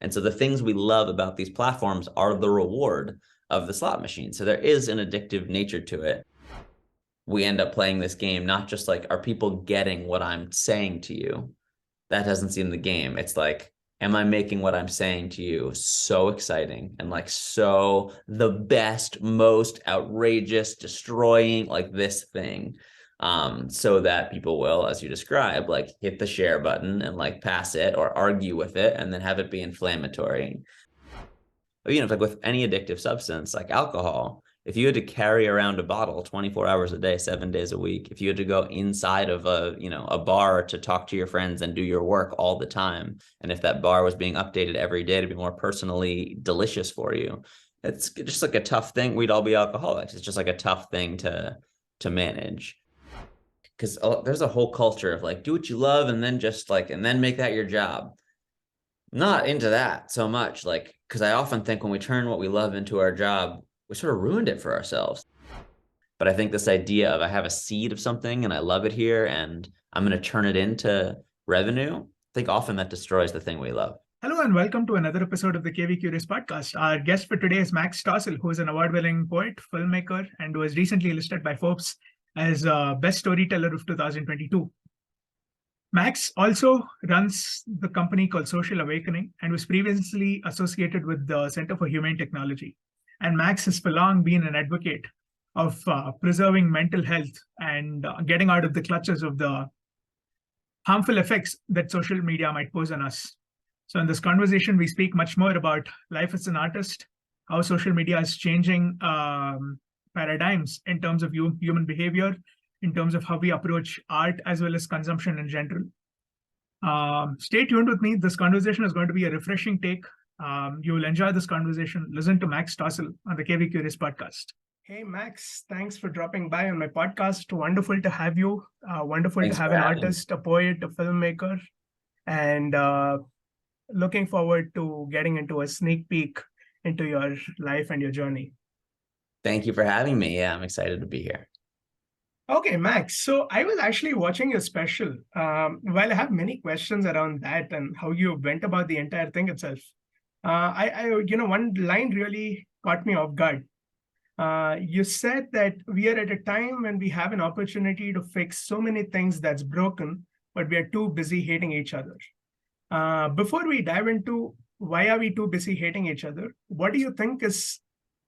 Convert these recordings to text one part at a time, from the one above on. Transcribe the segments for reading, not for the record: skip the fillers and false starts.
And so the things we love about these platforms are the reward of the slot machine. So there is an addictive nature to it. We end up playing this game, not just like, are people getting what I'm saying to you? That doesn't seem the game. It's like, am I making what I'm saying to you so exciting and like so the best, most outrageous, destroying, like this thing, so that people will, as you describe, like hit the share button and like pass it or argue with it and then have it be inflammatory. But, it's like with any addictive substance like alcohol, if you had to carry around a bottle 24 hours a day, 7 days a week, if you had to go inside of a bar to talk to your friends and do your work all the time, and if that bar was being updated every day to be more personally delicious for you, it's just like a tough thing. We'd all be alcoholics. It's just like a tough thing to manage. Because there's a whole culture of like, do what you love and then make that your job. Not into that so much, like, because I often think when we turn what we love into our job, we sort of ruined it for ourselves. But I think this idea of I have a seed of something and I love it here and I'm going to turn it into revenue, I think often that destroys the thing we love. Hello and welcome to another episode of the KVKurious Podcast. Our guest for today is Max Stossel, who is an award-winning poet, filmmaker, and was recently listed by Forbes as Best Storyteller of 2022. Max also runs the company called Social Awakening and was previously associated with the Center for Humane Technology. And Max has for long been an advocate of preserving mental health and getting out of the clutches of the harmful effects that social media might pose on us. So in this conversation, we speak much more about life as an artist, how social media is changing paradigms in terms of human behavior, in terms of how we approach art as well as consumption in general. Stay tuned with me. This conversation is going to be a refreshing take. You will enjoy this conversation. Listen to Max Stossel on the KVKurious Podcast. Hey, Max, thanks for dropping by on my podcast. Wonderful to have you. Wonderful to have an artist, a poet, a filmmaker, and looking forward to getting into a sneak peek into your life and your journey. Thank you for having me. Yeah, I'm excited to be here. Okay, Max. So I was actually watching your special. While I have many questions around that and how you went about the entire thing itself, one line really caught me off guard. You said that we are at a time when we have an opportunity to fix so many things that's broken, but we are too busy hating each other. Before we dive into why are we too busy hating each other, what do you think is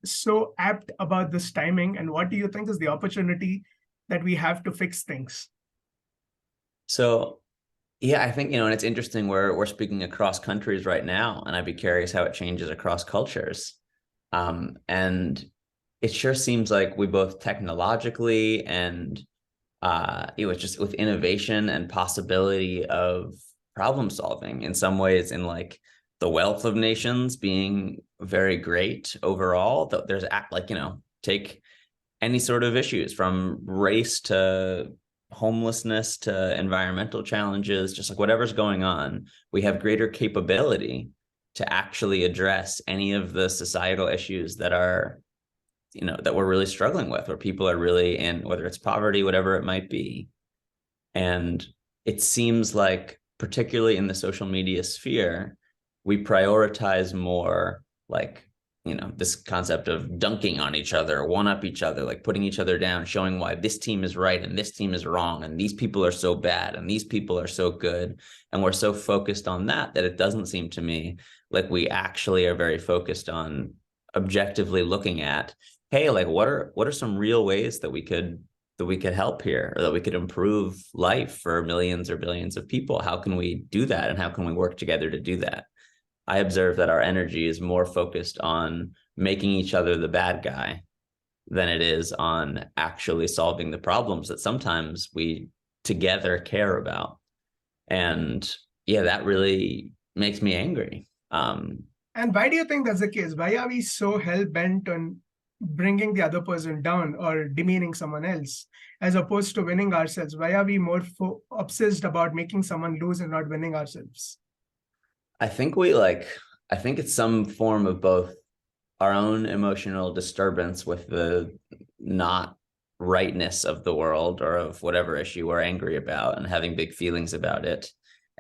so apt about this timing, and what do you think is the opportunity that we have to fix things? So, yeah, I think, and it's interesting, we're speaking across countries right now, and I'd be curious how it changes across cultures. And it sure seems like we both technologically and it was just with innovation and possibility of problem solving in some ways, in like the wealth of nations being very great overall. There's take any sort of issues from race to homelessness to environmental challenges, just like whatever's going on, we have greater capability to actually address any of the societal issues that are, that we're really struggling with, where people are really in, whether it's poverty, whatever it might be. And it seems like, particularly in the social media sphere, we prioritize more like, this concept of dunking on each other, one up each other, like putting each other down, showing why this team is right and this team is wrong, and these people are so bad and these people are so good. And we're so focused on that it doesn't seem to me like we actually are very focused on objectively looking at, hey, like what are some real ways that we could help here, or that we could improve life for millions or billions of people? How can we do that? And how can we work together to do that? I observe that our energy is more focused on making each other the bad guy than it is on actually solving the problems that sometimes we together care about. And yeah, that really makes me angry. And why do you think that's the case? Why are we so hell-bent on bringing the other person down or demeaning someone else, as opposed to winning ourselves? Why are we more obsessed about making someone lose and not winning ourselves? I think it's some form of both our own emotional disturbance with the not rightness of the world or of whatever issue we're angry about and having big feelings about it.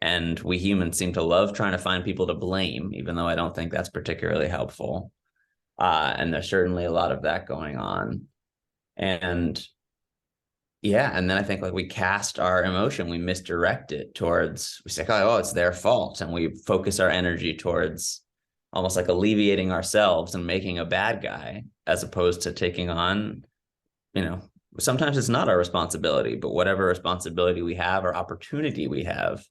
And we humans seem to love trying to find people to blame, even though I don't think that's particularly helpful. And there's certainly a lot of that going on. And yeah, and then I think like we cast our emotion, we misdirect it towards, we say, oh, it's their fault. And we focus our energy towards almost like alleviating ourselves and making a bad guy, as opposed to taking on, sometimes it's not our responsibility, but whatever responsibility we have or opportunity we have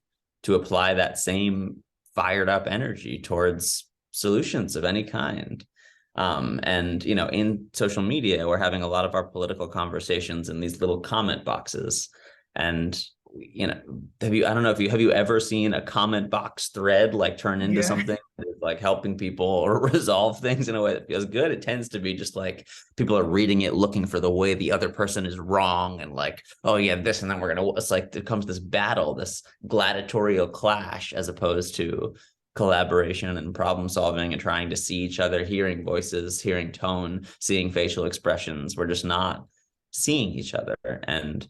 to apply that same fired up energy towards solutions of any kind. And in social media, we're having a lot of our political conversations in these little comment boxes. And have you ever seen a comment box thread like turn into something that is like helping people or resolve things in a way that feels good? It tends to be just like people are reading it, looking for the way the other person is wrong, and like, oh yeah, this, and then it's like it comes this battle, this gladiatorial clash, as opposed to collaboration and problem solving and trying to see each other, hearing voices, hearing tone, seeing facial expressions. We're just not seeing each other. And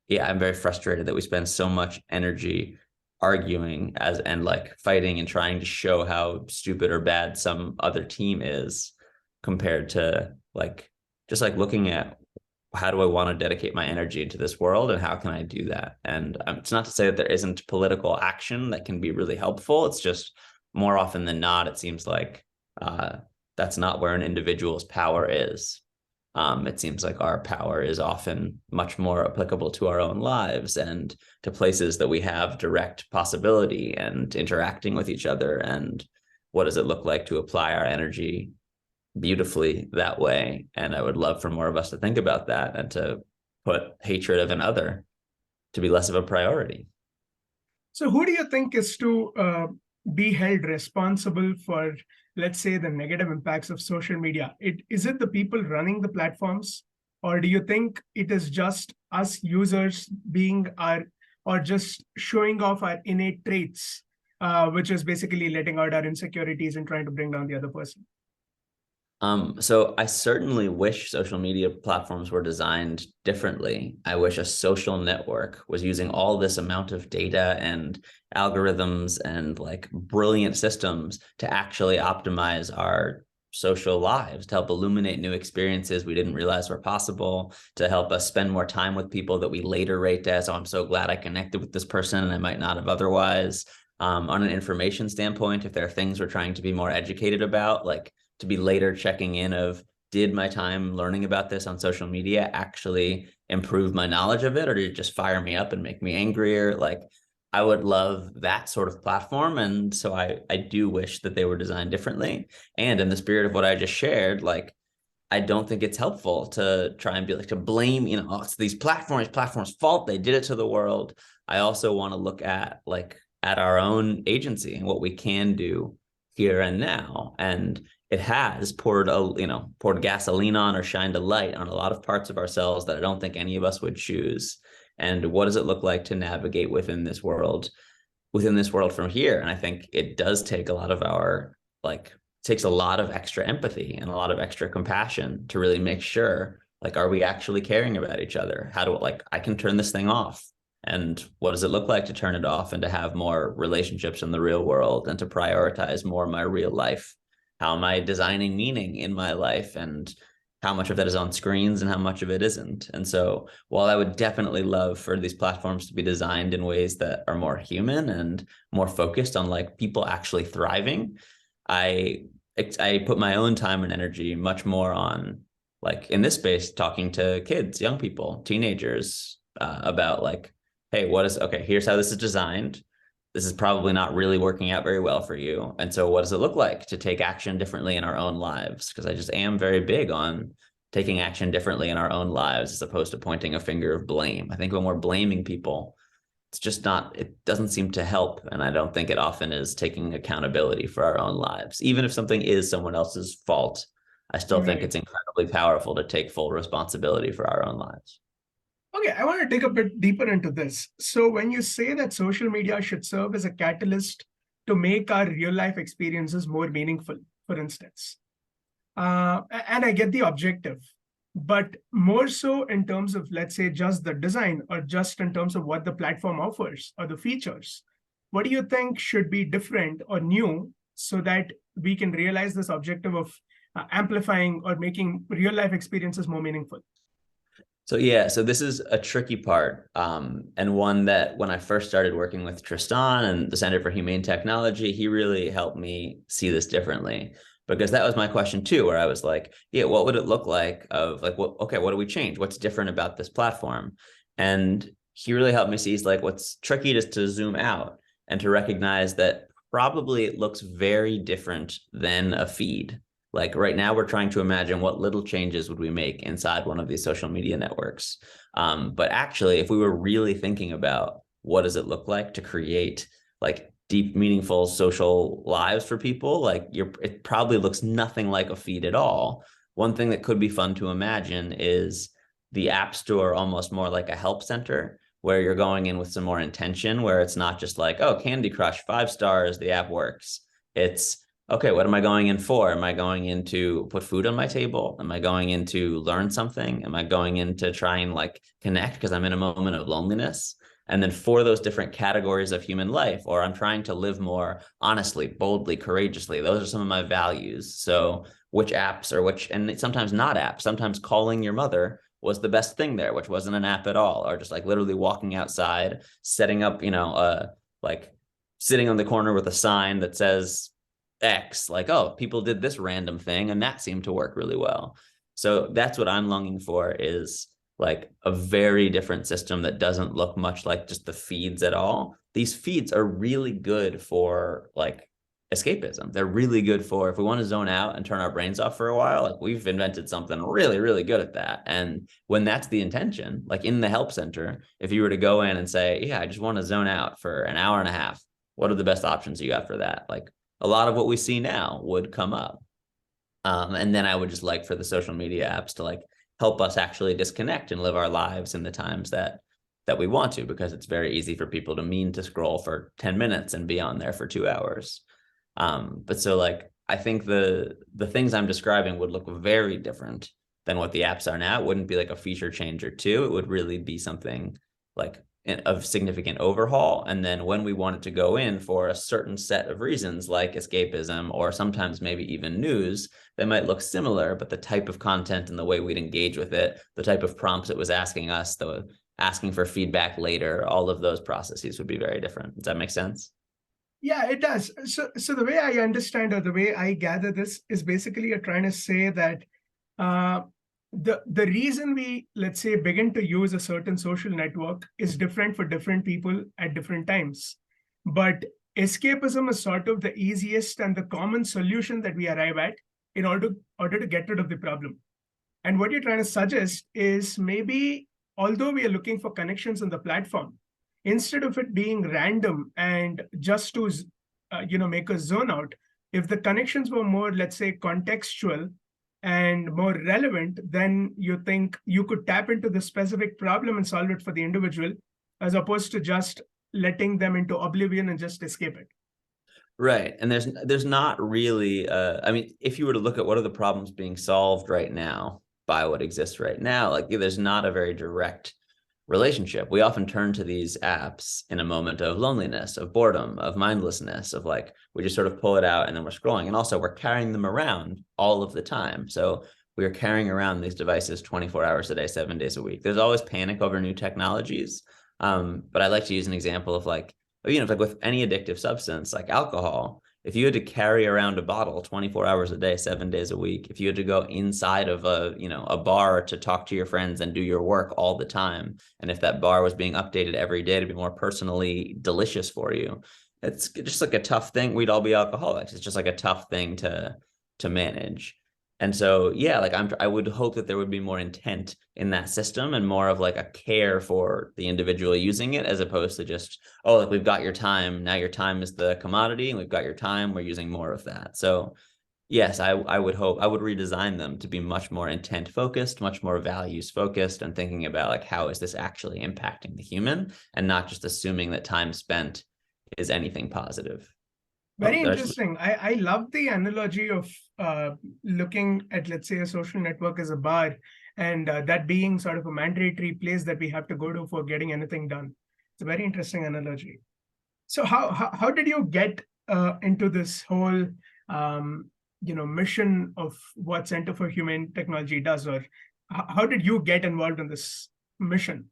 yeah, I'm very frustrated that we spend so much energy arguing and like fighting and trying to show how stupid or bad some other team is, compared to like just like looking at how do I want to dedicate my energy into this world and how can I do that? And it's not to say that there isn't political action that can be really helpful. It's just more often than not, it seems like that's not where an individual's power is. It seems like our power is often much more applicable to our own lives and to places that we have direct possibility and interacting with each other. And what does it look like to apply our energy beautifully that way? And I would love for more of us to think about that and to put hatred of another to be less of a priority. So who do you think is to be held responsible for, let's say, the negative impacts of social media? Is it the people running the platforms, or do you think it is just us users or just showing off our innate traits, which is basically letting out our insecurities and trying to bring down the other person? So I certainly wish social media platforms were designed differently. I wish a social network was using all this amount of data and algorithms and like brilliant systems to actually optimize our social lives, to help illuminate new experiences we didn't realize were possible, to help us spend more time with people that we later rate as, oh, I'm so glad I connected with this person and I might not have otherwise. On an information standpoint, if there are things we're trying to be more educated about, like to be later checking in of, did my time learning about this on social media actually improve my knowledge of it, or did it just fire me up and make me angrier? Like, I would love that sort of platform. And so I do wish that they were designed differently. And in the spirit of what I just shared, like, I don't think it's helpful to try and be like, to blame, oh, it's these platforms' fault, they did it to the world. I also want to look at our own agency and what we can do here and now. And it has poured gasoline on or shined a light on a lot of parts of ourselves that I don't think any of us would choose. And what does it look like to navigate within this world from here? And I think it does take a lot of takes a lot of extra empathy and a lot of extra compassion to really make sure, like, are we actually caring about each other? I can turn this thing off. And what does it look like to turn it off and to have more relationships in the real world and to prioritize more my real life? How am I designing meaning in my life, and how much of that is on screens and how much of it isn't? And so while I would definitely love for these platforms to be designed in ways that are more human and more focused on like people actually thriving, I put my own time and energy much more on, like, in this space, talking to kids, young people, teenagers, about like, hey, here's how this is designed. This is probably not really working out very well for you. And so what does it look like to take action differently in our own lives? Because I just am very big on taking action differently in our own lives as opposed to pointing a finger of blame. I think when we're blaming people, it doesn't seem to help. And I don't think it often is taking accountability for our own lives. Even if something is someone else's fault, I still think it's incredibly powerful to take full responsibility for our own lives. Okay, I want to dig a bit deeper into this. So when you say that social media should serve as a catalyst to make our real life experiences more meaningful, for instance, and I get the objective, but more so in terms of, let's say, just the design or just in terms of what the platform offers or the features, what do you think should be different or new so that we can realize this objective of amplifying or making real life experiences more meaningful? So yeah, so this is a tricky part, and one that when I first started working with Tristan and the Center for Humane Technology, he really helped me see this differently, because that was my question too, where I was like, yeah, what would it look like of like, what do we change? What's different about this platform? And he really helped me see is like, what's tricky is to zoom out and to recognize that probably it looks very different than a feed. Like right now, we're trying to imagine what little changes would we make inside one of these social media networks. But actually, if we were really thinking about what does it look like to create like deep, meaningful social lives for people, like it probably looks nothing like a feed at all. One thing that could be fun to imagine is the App Store almost more like a help center, where you're going in with some more intention, where it's not just like, oh, Candy Crush, 5 stars, the app works. It's, okay, what am I going in for? Am I going in to put food on my table? Am I going in to learn something? Am I going in to try and like connect because I'm in a moment of loneliness? And then for those different categories of human life, or I'm trying to live more honestly, boldly, courageously, those are some of my values. So which apps or which, and sometimes not apps, sometimes calling your mother was the best thing there, which wasn't an app at all, or just like literally walking outside, setting up, like sitting on the corner with a sign that says X, like, oh, people did this random thing and that seemed to work really well. So that's what I'm longing for, is like a very different system that doesn't look much like just the feeds at all. These feeds are really good for like escapism. They're really good for if we want to zone out and turn our brains off for a while. Like we've invented something really, really good at that. And when that's the intention, like in the help center, if you were to go in and say, yeah, I just want to zone out for an hour and a half, what are the best options you got for that? Like a lot of what we see now would come up. And then I would just like for the social media apps to like help us actually disconnect and live our lives in the times that we want to, because it's very easy for people to mean to scroll for 10 minutes and be on there for 2 hours. But so like, I think the things I'm describing would look very different than what the apps are now. It wouldn't be like a feature change or two. It would really be something like of significant overhaul. And then when we wanted to go in for a certain set of reasons, like escapism, or sometimes maybe even news, that might look similar, but the type of content and the way we'd engage with it, the type of prompts it was asking us, the asking for feedback later, all of those processes would be very different. Does that make sense? Yeah, it does. So the way I understand, or the way I gather this, is basically you're trying to say that the reason we, let's say, begin to use a certain social network is different for different people at different times. But escapism is sort of the easiest and the common solution that we arrive at in order to get rid of the problem. And what you're trying to suggest is maybe, although we are looking for connections on the platform, instead of it being random and just to make us zone out, if the connections were more, let's say, contextual and more relevant, then you think you could tap into the specific problem and solve it for the individual, as opposed to just letting them into oblivion and just escape it. Right. And there's not really, I mean, if you were to look at what are the problems being solved right now by what exists right now, like there's not a very direct relationship. We often turn to these apps in a moment of loneliness, of boredom, of mindlessness, of like, we just sort of pull it out and then we're scrolling. And also we're carrying them around all of the time. So we are carrying around these devices 24 hours a day, 7 days a week. There's always panic over new technologies. But I like to use an example of like with any addictive substance like alcohol, if you had to carry around a bottle 24 hours a day, 7 days a week, if you had to go inside of a bar to talk to your friends and do your work all the time, and if that bar was being updated every day to be more personally delicious for you, it's just like a tough thing. We'd all be alcoholics. It's just like a tough thing to manage. And so, yeah, like I would hope that there would be more intent in that system and more of like a care for the individual using it, as opposed to just, oh, like we've got your time. Now your time is the commodity and we've got your time. We're using more of that. So yes, I would hope I would redesign them to be much more intent focused, much more values focused, and thinking about like, how is this actually impacting the human, and not just assuming that time spent is anything positive. Very interesting. I love the analogy of looking at, let's say, a social network as a bar, and that being sort of a mandatory place that we have to go to for getting anything done. It's a very interesting analogy. So how did you get into this whole mission of what Center for Humane Technology does, or how did you get involved in this mission?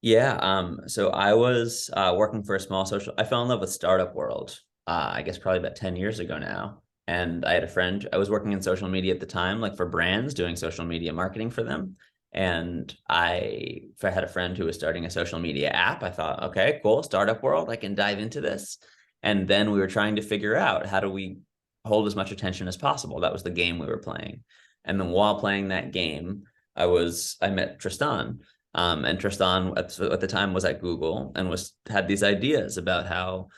Yeah, so I was working for a small social. I fell in love with startup world, I guess probably about 10 years ago now. And I had a friend, I was working in social media at the time, like for brands, doing social media marketing for them. And if I had a friend who was starting a social media app, I thought, okay, cool, startup world, I can dive into this. And then we were trying to figure out how do we hold as much attention as possible. That was the game we were playing. And then while playing that game, I met Tristan. And Tristan at the time was at Google and had these ideas about how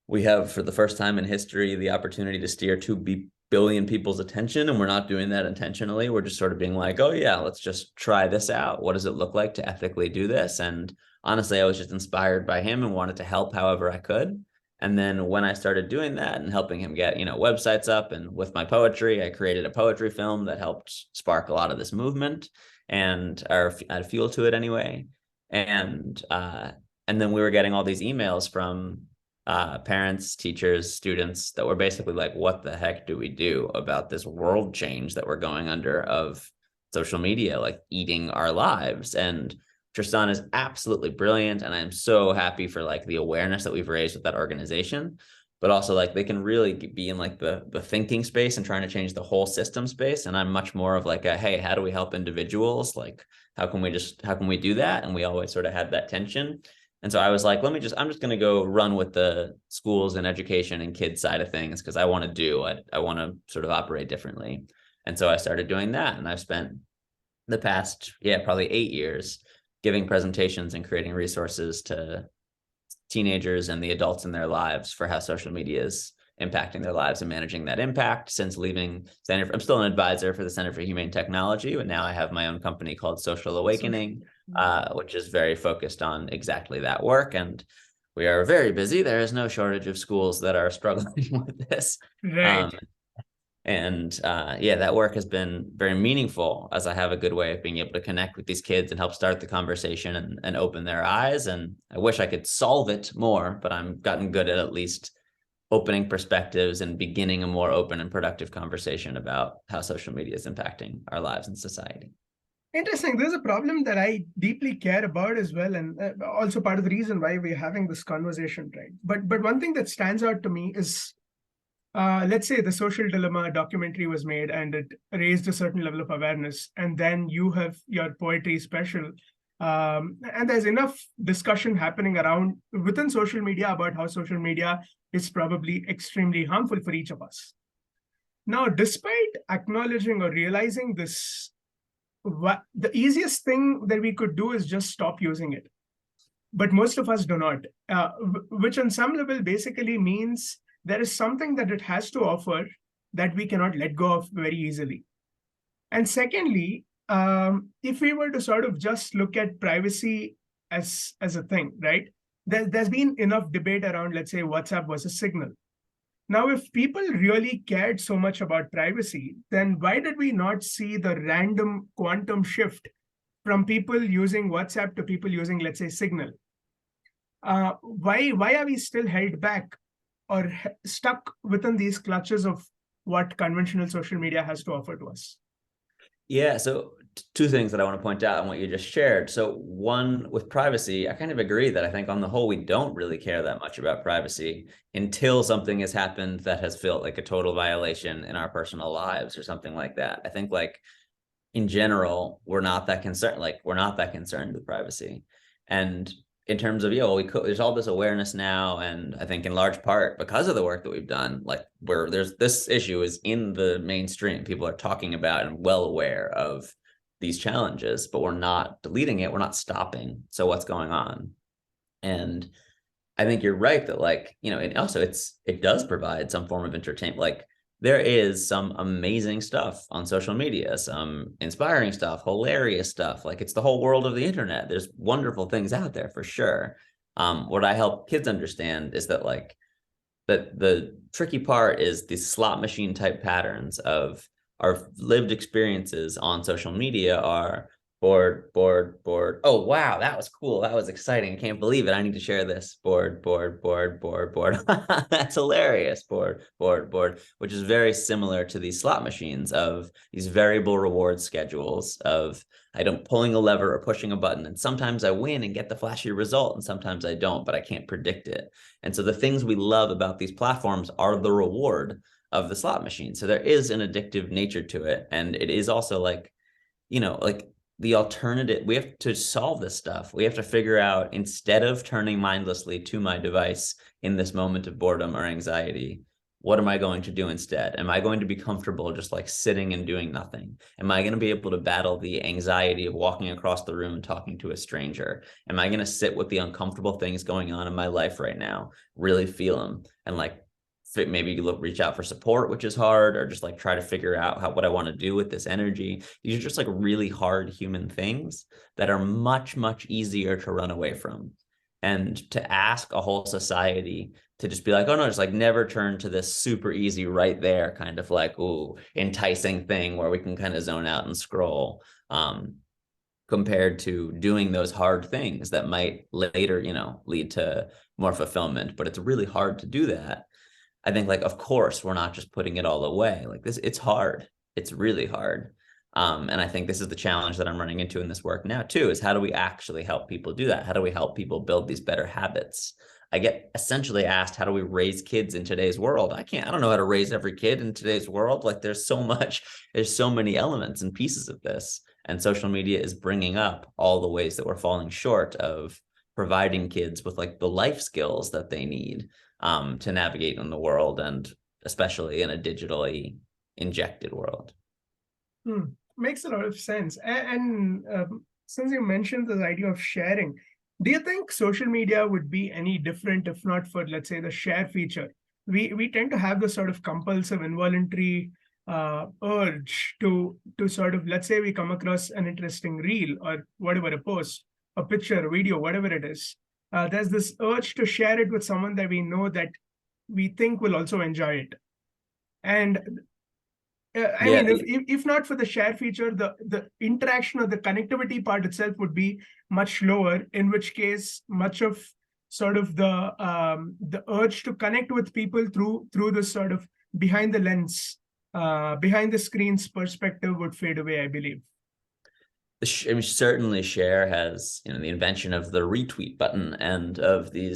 we have, for the first time in history, the opportunity to steer 2 billion people's attention. And we're not doing that intentionally. We're just sort of being like, oh yeah, let's just try this out. What does it look like to ethically do this? And honestly, I was just inspired by him and wanted to help however I could. And then when I started doing that and helping him get, websites up, and with my poetry, I created a poetry film that helped spark a lot of this movement and add fuel to it anyway. And then we were getting all these emails from parents, teachers, students that were basically like, what the heck do we do about this world change that we're going under of social media, like eating our lives? And Tristan is absolutely brilliant. And I'm so happy for like the awareness that we've raised with that organization, but also like they can really be in like the thinking space and trying to change the whole system space. And I'm much more of like hey, how do we help individuals? Like, how can we do that? And we always sort of had that tension. And so I was like, I'm just going to go run with the schools and education and kids side of things, because I want to sort of operate differently. And so I started doing that. And I've spent the past, probably 8 years giving presentations and creating resources to teenagers and the adults in their lives for how social media is impacting their lives and managing that impact. Since leaving I'm still an advisor for the Center for Humane Technology, but now I have my own company called Social Awakening, which is very focused on exactly that work. And we are very busy. There is no shortage of schools that are struggling with this. Right. That work has been very meaningful, as I have a good way of being able to connect with these kids and help start the conversation and open their eyes. And I wish I could solve it more, but I'm gotten good at least opening perspectives and beginning a more open and productive conversation about how social media is impacting our lives and society. Interesting. There's a problem that I deeply care about as well, and also part of the reason why we're having this conversation, right? But one thing that stands out to me is, let's say the Social Dilemma documentary was made and it raised a certain level of awareness, and then you have your poetry special, and there's enough discussion happening around within social media about how social media is probably extremely harmful for each of us. Now, despite acknowledging or realizing this, the easiest thing that we could do is just stop using it. But most of us do not, which on some level basically means there is something that it has to offer that we cannot let go of very easily. And secondly, if we were to sort of just look at privacy as a thing, right? There's been enough debate around, let's say, WhatsApp versus Signal. Now, if people really cared so much about privacy, then why did we not see the random quantum shift from people using WhatsApp to people using, let's say, Signal? Why are we still held back or stuck within these clutches of what conventional social media has to offer to us? Yeah, so 2 things that I want to point out on what you just shared. So one, with privacy, I kind of agree that I think on the whole, we don't really care that much about privacy until something has happened that has felt like a total violation in our personal lives or something like that. I think like in general, we're not that concerned with privacy. And in terms of, there's all this awareness now. And I think in large part because of the work that we've done, like where this issue is in the mainstream, people are talking about and well aware of these challenges, but we're not deleting it. We're not stopping. So what's going on? And I think you're right that it does provide some form of entertainment. Like there is some amazing stuff on social media, some inspiring stuff, hilarious stuff. Like it's the whole world of the internet. There's wonderful things out there for sure. What I help kids understand is that that the tricky part is the slot machine type patterns of our lived experiences on social media are board. Oh, wow, that was cool. That was exciting. I can't believe it. I need to share this. Board. That's hilarious. Board, which is very similar to these slot machines of these variable reward schedules of I don't pulling a lever or pushing a button. And sometimes I win and get the flashy result, and sometimes I don't, but I can't predict it. And so the things we love about these platforms are the reward of the slot machine. So there is an addictive nature to it. And it is also like, like the alternative, we have to solve this stuff. We have to figure out, instead of turning mindlessly to my device in this moment of boredom or anxiety, what am I going to do instead? Am I going to be comfortable just like sitting and doing nothing? Am I going to be able to battle the anxiety of walking across the room and talking to a stranger? Am I going to sit with the uncomfortable things going on in my life right now, really feel them, and like maybe reach out for support, which is hard, or just like try to figure out what I want to do with this energy. These are just like really hard human things that are much, much easier to run away from. And to ask a whole society to just be like, oh no, just like never turn to this super easy right there kind of like, ooh, enticing thing where we can kind of zone out and scroll, compared to doing those hard things that might later, lead to more fulfillment. But it's really hard to do that. I think, like, of course, we're not just putting it all away. Like this, it's hard. It's really hard. And I think this is the challenge that I'm running into in this work now too, is how do we actually help people do that? How do we help people build these better habits? I get essentially asked, how do we raise kids in today's world? I don't know how to raise every kid in today's world. Like there's so many elements and pieces of this. And social media is bringing up all the ways that we're falling short of providing kids with like the life skills that they need to navigate in the world, and especially in a digitally injected world. Makes a lot of sense. And since you mentioned this idea of sharing, do you think social media would be any different if not for, let's say, the share feature? We tend to have this sort of compulsive, involuntary urge to sort of, let's say we come across an interesting reel or whatever, a post, a picture, a video, whatever it is. There's this urge to share it with someone that we know that we think will also enjoy it. And I mean, if not for the share feature, the interaction or the connectivity part itself would be much lower, in which case much of sort of the urge to connect with people through this sort of behind the lens, behind the screen's perspective would fade away, I believe. I mean, certainly share has, the invention of the retweet button and of the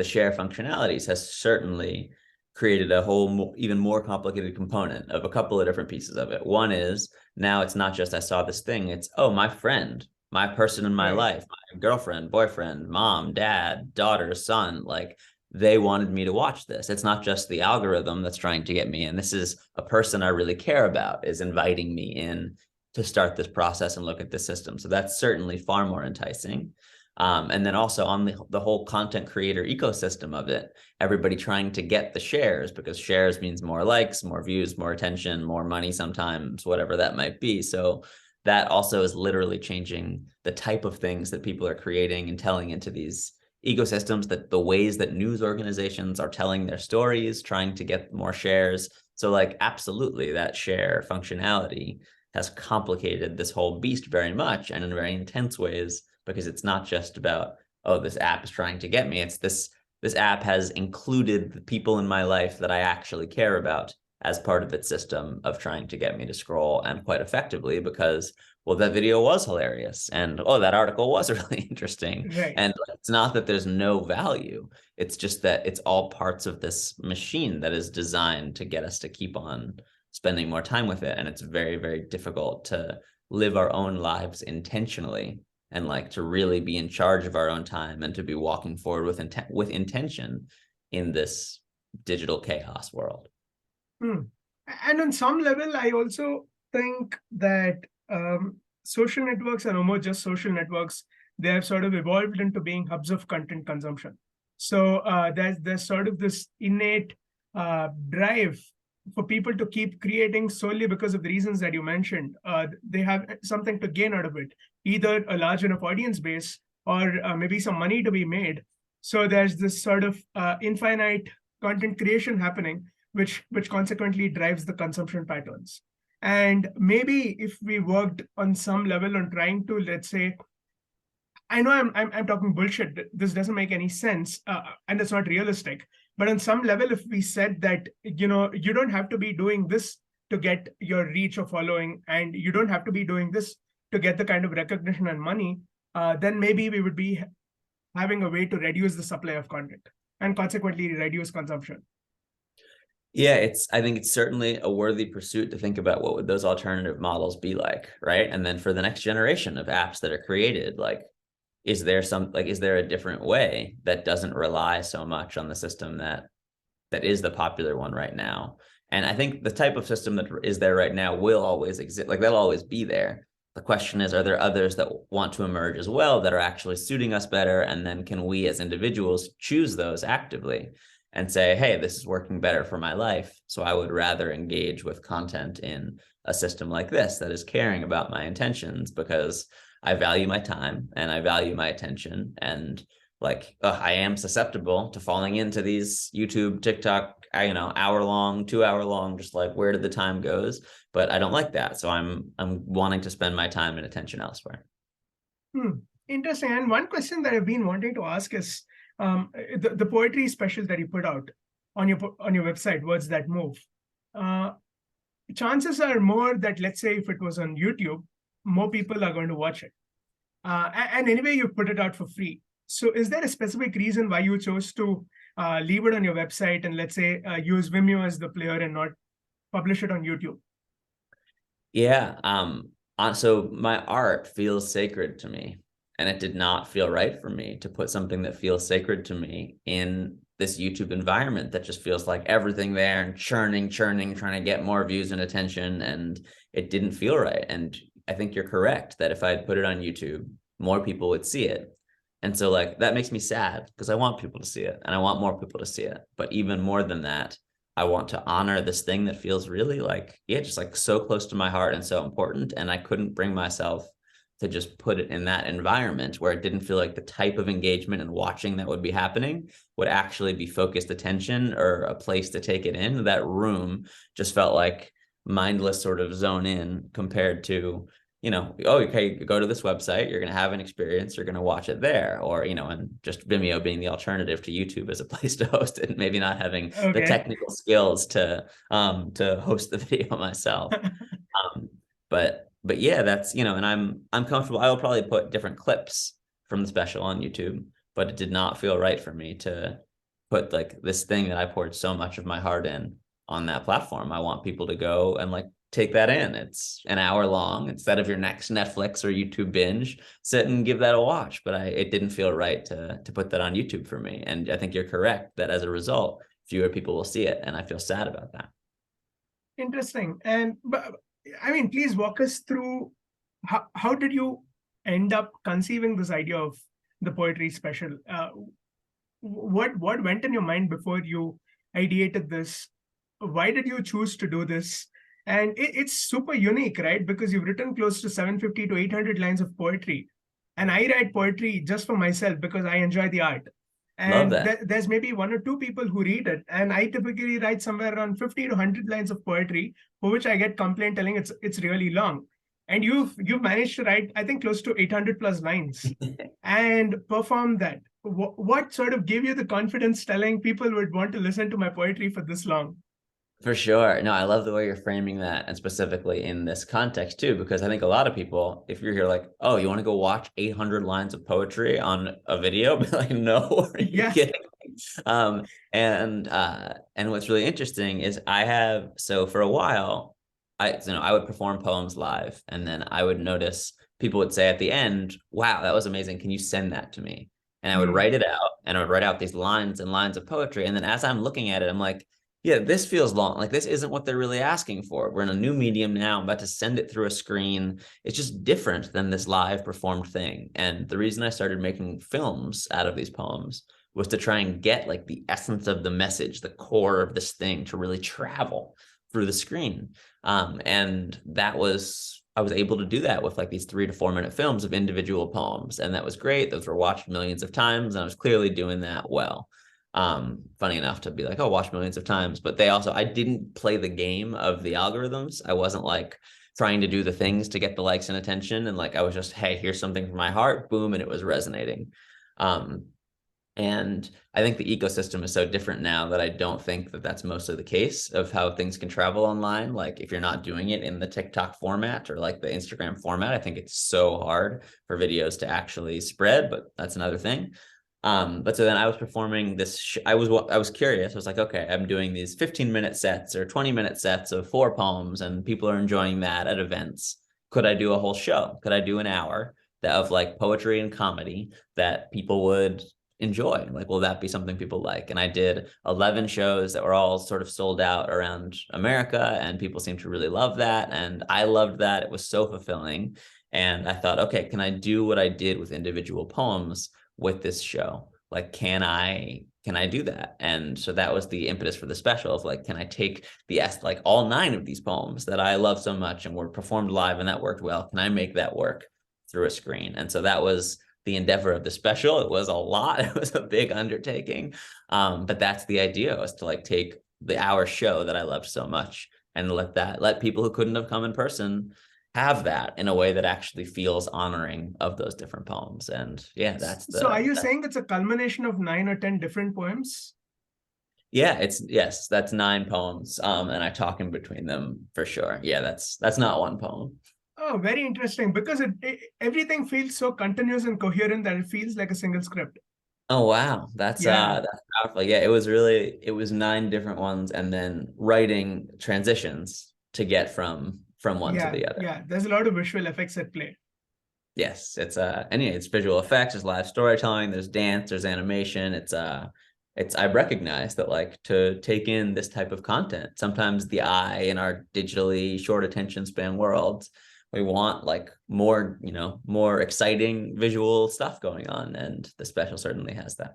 share functionalities has certainly created a whole even more complicated component of a couple of different pieces of it. One is now it's not just I saw this thing, it's, oh, my friend, my person in my life, my girlfriend, boyfriend, mom, dad, daughter, son, like they wanted me to watch this. It's not just the algorithm that's trying to get me in. This is a person I really care about is inviting me in to start this process and look at the system. So that's certainly far more enticing. And then also on the whole content creator ecosystem of it, everybody trying to get the shares, because shares means more likes, more views, more attention, more money sometimes, whatever that might be. So that also is literally changing the type of things that people are creating and telling into these ecosystems, that the ways that news organizations are telling their stories, trying to get more shares. So like, absolutely, that share functionality has complicated this whole beast very much and in very intense ways, because it's not just about, oh, this app is trying to get me. It's this app has included the people in my life that I actually care about as part of its system of trying to get me to scroll, and quite effectively, because, well, that video was hilarious, and oh, that article was really interesting. Right. And it's not that there's no value. It's just that it's all parts of this machine that is designed to get us to keep on spending more time with it. And it's very, very difficult to live our own lives intentionally and like to really be in charge of our own time and to be walking forward with intention in this digital chaos world. And on some level, I also think that social networks are no more just social networks. They have sort of evolved into being hubs of content consumption. So there's sort of this innate drive for people to keep creating solely because of the reasons that you mentioned. They have something to gain out of it, either a large enough audience base or maybe some money to be made. So there's this sort of infinite content creation happening, which consequently drives the consumption patterns. And maybe if we worked on some level on trying to, let's say, I know I'm talking bullshit. This doesn't make any sense, and it's not realistic. But on some level, if we said that, you don't have to be doing this to get your reach or following, and you don't have to be doing this to get the kind of recognition and money, then maybe we would be having a way to reduce the supply of content and consequently reduce consumption. Yeah, I think it's certainly a worthy pursuit to think about what would those alternative models be like, right? And then for the next generation of apps that are created, like, is there a different way that doesn't rely so much on the system that is the popular one right now? And I think the type of system that is there right now will always exist. Like, they'll always be there. The question is, are there others that want to emerge as well that are actually suiting us better? And then can we as individuals choose those actively and say, hey, this is working better for my life, so I would rather engage with content in a system like this that is caring about my intentions, because I value my time and I value my attention. And like, I am susceptible to falling into these YouTube, TikTok, hour-long, 2-hour-long, just like, where did the time goes? But I don't like that. So I'm wanting to spend my time and attention elsewhere. Interesting. And one question that I've been wanting to ask is, the poetry special that you put out on your website, Words That Move. Chances are more that, let's say, if it was on YouTube, more people are going to watch it. And anyway, you put it out for free. So is there a specific reason why you chose to leave it on your website and, let's say, use Vimeo as the player and not publish it on YouTube? Yeah. So my art feels sacred to me. And it did not feel right for me to put something that feels sacred to me in this YouTube environment that just feels like everything there and churning, trying to get more views and attention. And it didn't feel right. And I think you're correct that if I'd put it on YouTube, more people would see it. And so, like, that makes me sad, because I want people to see it and I want more people to see it. But even more than that, I want to honor this thing that feels really like, just like so close to my heart and so important. And I couldn't bring myself to just put it in that environment where it didn't feel like the type of engagement and watching that would be happening would actually be focused attention or a place to take it in. That room just felt like mindless sort of zone in compared to, okay, go to this website, you're going to have an experience, you're going to watch it there, or, and just Vimeo being the alternative to YouTube as a place to host it, and maybe not having the technical skills to host the video myself. But yeah, that's, and I'm comfortable. I will probably put different clips from the special on YouTube, but it did not feel right for me to put like this thing that I poured so much of my heart in on that platform. I want people to go and like take that in. It's an hour long. Instead of your next Netflix or YouTube binge, sit and give that a watch. But it didn't feel right to put that on YouTube for me. And I think you're correct that as a result, fewer people will see it. And I feel sad about that. Interesting. But I mean, please walk us through how did you end up conceiving this idea of the poetry special? What went in your mind before you ideated this? Why did you choose to do this? And it's super unique, right? Because you've written close to 750 to 800 lines of poetry. And I write poetry just for myself because I enjoy the art. And there's maybe 1 or 2 people who read it. And I typically write somewhere around 50 to 100 lines of poetry, for which I get complaint telling it's really long. And you've managed to write, I think, close to 800 plus lines and perform that. What sort of gave you the confidence telling people would want to listen to my poetry for this long? For sure. No, I love the way you're framing that, and specifically in this context too, because I think a lot of people, if you're here like, oh, you want to go watch 800 lines of poetry on a video? Be like, no, are you kidding? And what's really interesting is so for a while, I would perform poems live, and then I would notice people would say at the end, wow, that was amazing. Can you send that to me? And I would write it out, and I would write out these lines and lines of poetry. And then as I'm looking at it, I'm like, yeah, this feels long. Like, this isn't what they're really asking for. We're in a new medium now. I'm about to send it through a screen. It's just different than this live performed thing. And the reason I started making films out of these poems was to try and get like the essence of the message, the core of this thing, to really travel through the screen. And I was able to do that with like these 3 to 4 minute films of individual poems. And that was great. Those were watched millions of times. And I was clearly doing that well. Funny enough to be like, oh, watch millions of times. But I didn't play the game of the algorithms. I wasn't like trying to do the things to get the likes and attention. And like, I was just, hey, here's something from my heart, boom, and it was resonating. And I think the ecosystem is so different now that I don't think that that's mostly the case of how things can travel online. Like if you're not doing it in the TikTok format or like the Instagram format, I think it's so hard for videos to actually spread, but that's another thing. But so then I was performing this, I was curious. I was like, okay, I'm doing these 15-minute sets or 20-minute sets of 4 poems and people are enjoying that at events. Could I do a whole show? Could I do an hour of like poetry and comedy that people would enjoy? Like, will that be something people like? And I did 11 shows that were all sort of sold out around America, and people seemed to really love that. And I loved that. It was so fulfilling. And I thought, okay, can I do what I did with individual poems with this show? Like, can I do that? And so that was the impetus for the special of like, can I take like all 9 of these poems that I love so much and were performed live and that worked well? Can I make that work through a screen? And so that was the endeavor of the special. It was a lot. It was a big undertaking. But that's the idea, was to like take the hour show that I loved so much and let people who couldn't have come in person have that in a way that actually feels honoring of those different poems. And yeah, So are you saying it's a culmination of 9 or 10 different poems? Yeah, yes, that's 9 poems. And I talk in between them for sure. Yeah, that's not one poem. Oh, very interesting, because everything feels so continuous and coherent that it feels like a single script. Oh wow, that's powerful. Yeah, it was 9 different ones, and then writing transitions to get from one to the other. Yeah, there's a lot of visual effects at play. Yes, it's visual effects, there's live storytelling, there's dance, there's animation. I recognize that like to take in this type of content, sometimes the eye in our digitally short attention span world, we want like more exciting visual stuff going on, and the special certainly has that.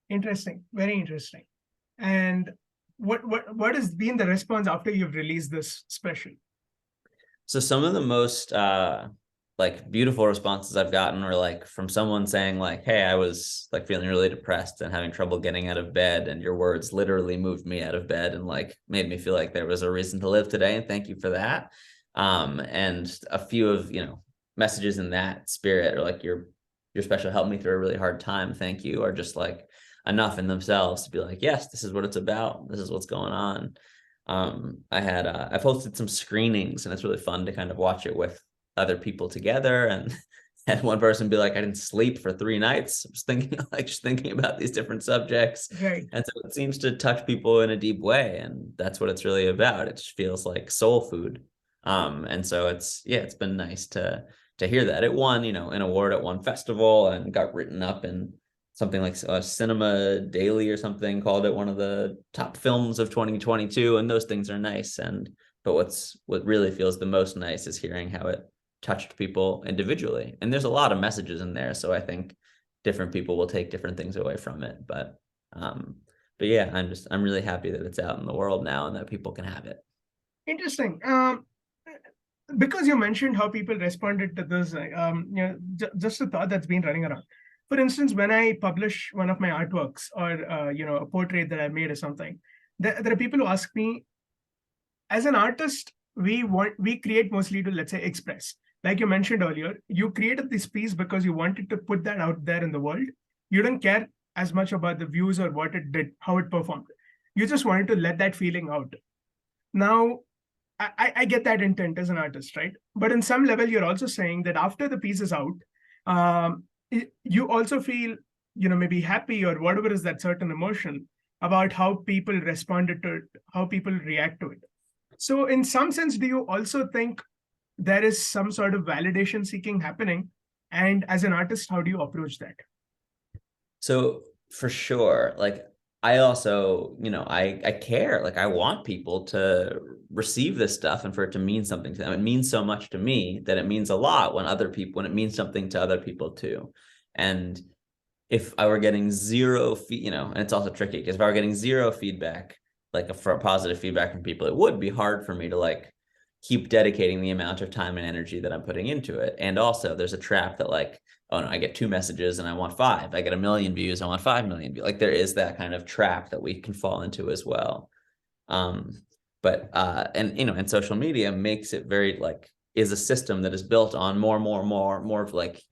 Interesting, very interesting. And what has been the response after you've released this special? So some of the most like beautiful responses I've gotten were like from someone saying like, hey, I was like feeling really depressed and having trouble getting out of bed, and your words literally moved me out of bed and like made me feel like there was a reason to live today, and thank you for that. And a few of messages in that spirit, or like your special helped me through a really hard time, thank you, are just like enough in themselves to be like, yes, this is what it's about, this is what's going on. I've hosted some screenings, and it's really fun to kind of watch it with other people together, and had one person be like, I didn't sleep for 3 nights just thinking about these different subjects. Right. And so it seems to touch people in a deep way, and that's what it's really about. It just feels like soul food. And so it's been nice to hear that. It won an award at one festival and got written up in something like Cinema Daily or something, called it one of the top films of 2022, and those things are nice. But what really feels the most nice is hearing how it touched people individually. And there's a lot of messages in there, so I think different people will take different things away from it. But yeah, I'm really happy that it's out in the world now and that people can have it. Interesting. Because you mentioned how people responded to this, just a thought that's been running around. For instance, when I publish one of my artworks or a portrait that I made or something, there are people who ask me, as an artist, we create mostly to, let's say, express. Like you mentioned earlier, you created this piece because you wanted to put that out there in the world. You don't care as much about the views or what it did, how it performed. You just wanted to let that feeling out. Now, I get that intent as an artist, right? But in some level, you're also saying that after the piece is out, you also feel, maybe happy or whatever is that certain emotion about how people responded to it, how people react to it. So in some sense, do you also think there is some sort of validation seeking happening? And as an artist, how do you approach that? So for sure, like I also, I care, like I want people to receive this stuff and for it to mean something to them. It means so much to me that it means a lot when it means something to other people too. And if I were getting zero and it's also tricky because if I were getting zero feedback, like for positive feedback from people, it would be hard for me to like keep dedicating the amount of time and energy that I'm putting into it. And also there's a trap that like, oh no, I get 2 messages and I want 5. I get 1 million views, I want 5 million views. Like there is that kind of trap that we can fall into as well. But and social media makes it very like, is a system that is built on more of like,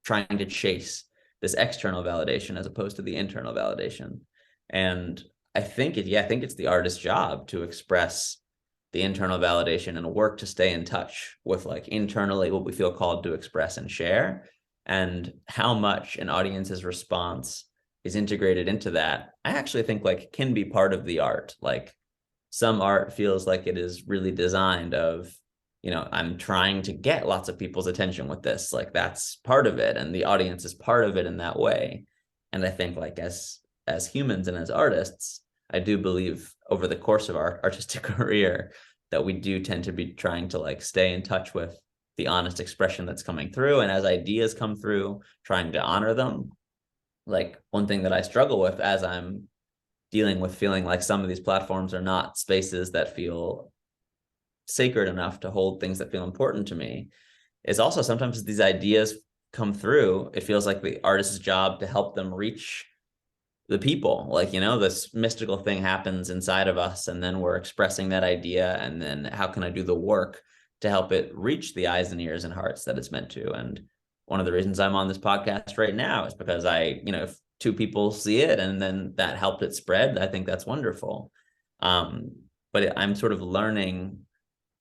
trying to chase this external validation as opposed to the internal validation. And I think it's the artist's job to express the internal validation and work to stay in touch with like internally what we feel called to express and share, and how much an audience's response is integrated into that. I actually think like can be part of the art. Like some art feels like it is really designed of, I'm trying to get lots of people's attention with this. Like that's part of it. And the audience is part of it in that way. And I think like as humans and as artists, I do believe over the course of our artistic career that we do tend to be trying to like stay in touch with the honest expression that's coming through. And as ideas come through, trying to honor them. Like one thing that I struggle with as I'm dealing with feeling like some of these platforms are not spaces that feel sacred enough to hold things that feel important to me, is also sometimes these ideas come through, it feels like the artist's job to help them reach the people. Like, this mystical thing happens inside of us, and then we're expressing that idea, and then how can I do the work to help it reach the eyes and ears and hearts that it's meant to? And one of the reasons I'm on this podcast right now is because if 2 people see it and then that helped it spread, I think that's wonderful. But I'm sort of learning,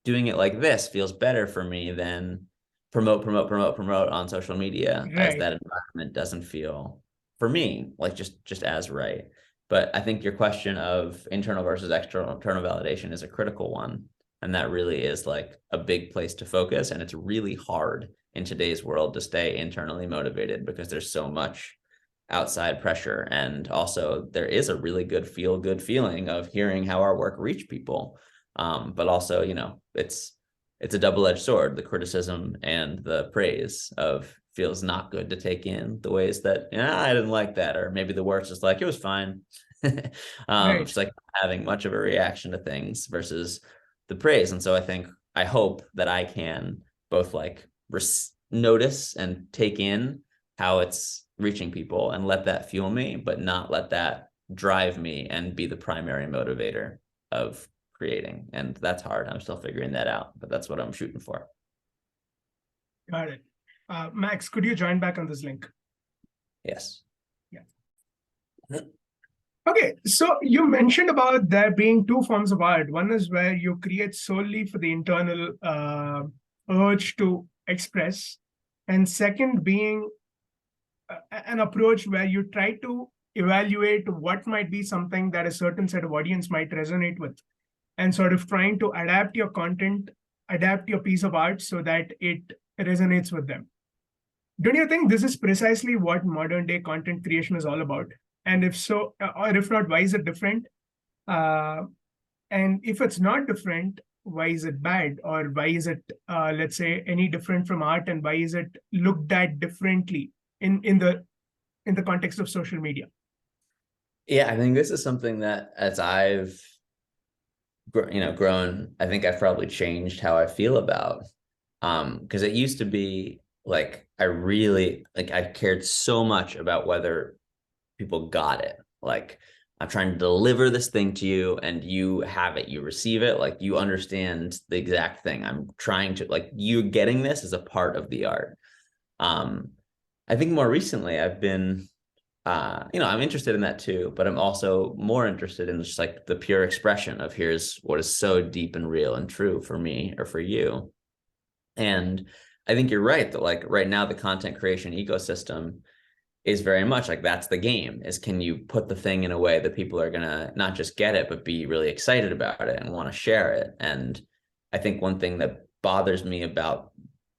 doing it like this feels better for me than promote on social media, Right. as that environment doesn't feel, for me, like just as right. But I think your question of internal versus external validation is a critical one. And that really is like a big place to focus. And it's really hard in today's world to stay internally motivated because there's so much outside pressure. And also there is a really good feeling of hearing how our work reached people. But also, it's a double-edged sword. The criticism and the praise of feels not good to take in the ways that, I didn't like that. Or maybe the worst is like, it was fine. Right. Just like having much of a reaction to things versus the praise. And so I hope that I can both like notice and take in how it's reaching people and let that fuel me, but not let that drive me and be the primary motivator of creating. And that's hard. I'm still figuring that out, but that's what I'm shooting for. Got it. Max, could you join back on this link? Yes. Yeah. Okay, so you mentioned about there being 2 forms of art. One is where you create solely for the internal urge to express, and second being an approach where you try to evaluate what might be something that a certain set of audience might resonate with, and sort of trying to adapt your content, adapt your piece of art so that it resonates with them. Don't you think this is precisely what modern day content creation is all about? And if so, or if not, why is it different? And if it's not different, why is it bad? Or why is it, let's say, any different from art? And why is it looked at differently in the context of social media? Yeah, I think this is something that as I've grown, I think I've probably changed how I feel about. Because it used to be like I cared so much about whether people got it. Like I'm trying to deliver this thing to you and you have it, you receive it, like you understand the exact thing. I'm trying to, like, you getting this is a part of the art. I think more recently I've been, I'm interested in that too, but I'm also more interested in just like the pure expression of here's what is so deep and real and true for me or for you. And I think you're right that like right now the content creation ecosystem is very much like that's the game, is can you put the thing in a way that people are gonna not just get it, but be really excited about it and want to share it. And I think one thing that bothers me about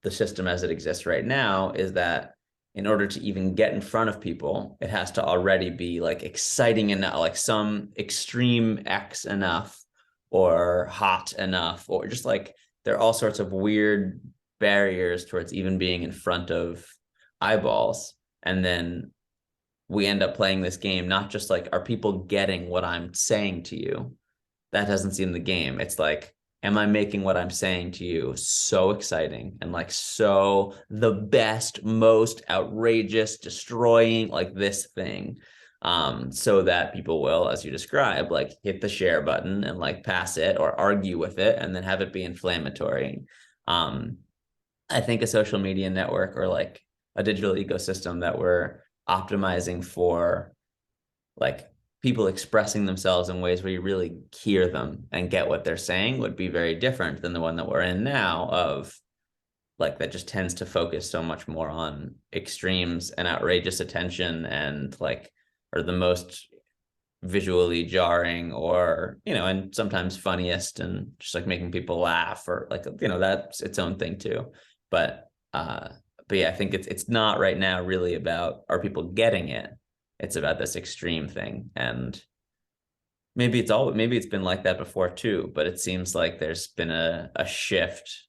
the system as it exists right now is that in order to even get in front of people, it has to already be like exciting enough, like some extreme X enough or hot enough, or just like there are all sorts of weird barriers towards even being in front of eyeballs. And then we end up playing this game, not just like, are people getting what I'm saying to you? That doesn't seem the game. It's like, am I making what I'm saying to you so exciting and like so the best, most outrageous, destroying, like this thing, so that people will, as you describe, like hit the share button and like pass it or argue with it and then have it be inflammatory. I think a social media network or like a digital ecosystem that we're optimizing for like people expressing themselves in ways where you really hear them and get what they're saying would be very different than the one that we're in now, of like that just tends to focus so much more on extremes and outrageous attention and like, or the most visually jarring or, you know, and sometimes funniest and just like making people laugh or like, you know, that's its own thing too. But yeah, I think it's not right now really about are people getting it. It's about this extreme thing. And maybe it's been like that before too, but it seems like there's been a shift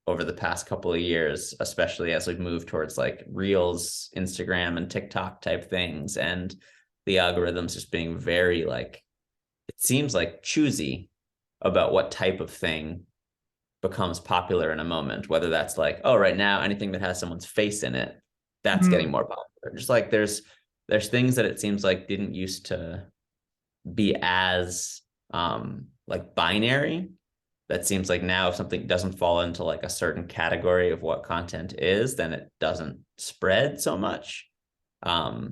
over the past couple of years, especially as we've moved towards like Reels, Instagram, and TikTok type things, and the algorithms just being very like, it seems like choosy about what type of thing becomes popular in a moment, whether that's like, oh, right now anything that has someone's face in it, that's getting more popular. Just like there's things that it seems like didn't used to be as like binary, that seems like now if something doesn't fall into like a certain category of what content is, then it doesn't spread so much. But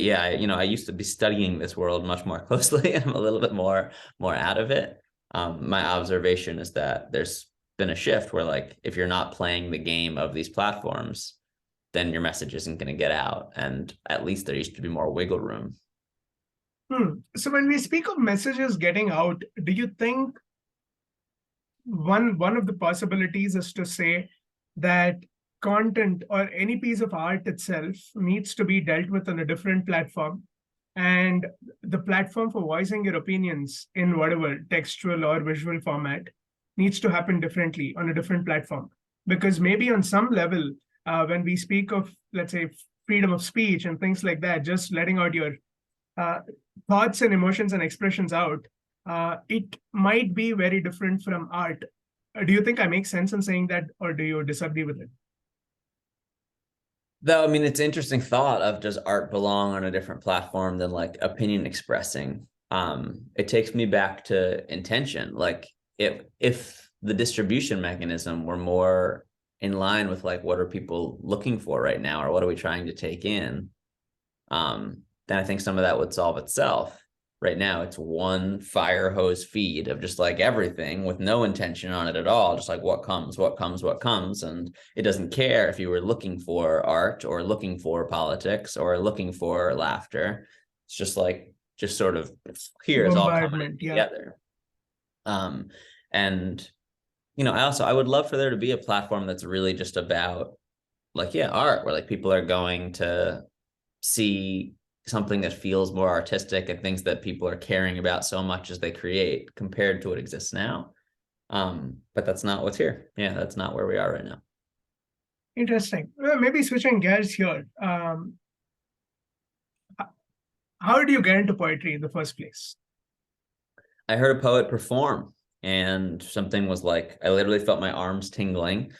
yeah, I used to be studying this world much more closely and I'm a little bit more out of it. My observation is that there's been a shift where like if you're not playing the game of these platforms, then your message isn't going to get out. And at least there used to be more wiggle room. So when we speak of messages getting out, do you think one of the possibilities is to say that content or any piece of art itself needs to be dealt with on a different platform, and the platform for voicing your opinions in whatever textual or visual format needs to happen differently on a different platform? Because maybe on some level, when we speak of, let's say, freedom of speech and things like that, just letting out your thoughts and emotions and expressions out, it might be very different from art. Do you think I make sense in saying that, or do you disagree with it? Though, I mean, it's an interesting thought of, does art belong on a different platform than like opinion expressing? It takes me back to intention. Like if the distribution mechanism were more in line with like, what are people looking for right now, or what are we trying to take in? Then I think some of that would solve itself. Right now, it's one fire hose feed of just like everything with no intention on it at all. Just like what comes. And it doesn't care if you were looking for art or looking for politics or looking for laughter. It's just like, just sort of, here is all coming together. And, I would love for there to be a platform that's really just about like, yeah, art, where like people are going to see something that feels more artistic and things that people are caring about so much as they create, compared to what exists now. But that's not what's here. Yeah, that's not where we are right now. Interesting. Well, maybe switching gears here. How did you get into poetry in the first place? I heard a poet perform, and something was like, I literally felt my arms tingling.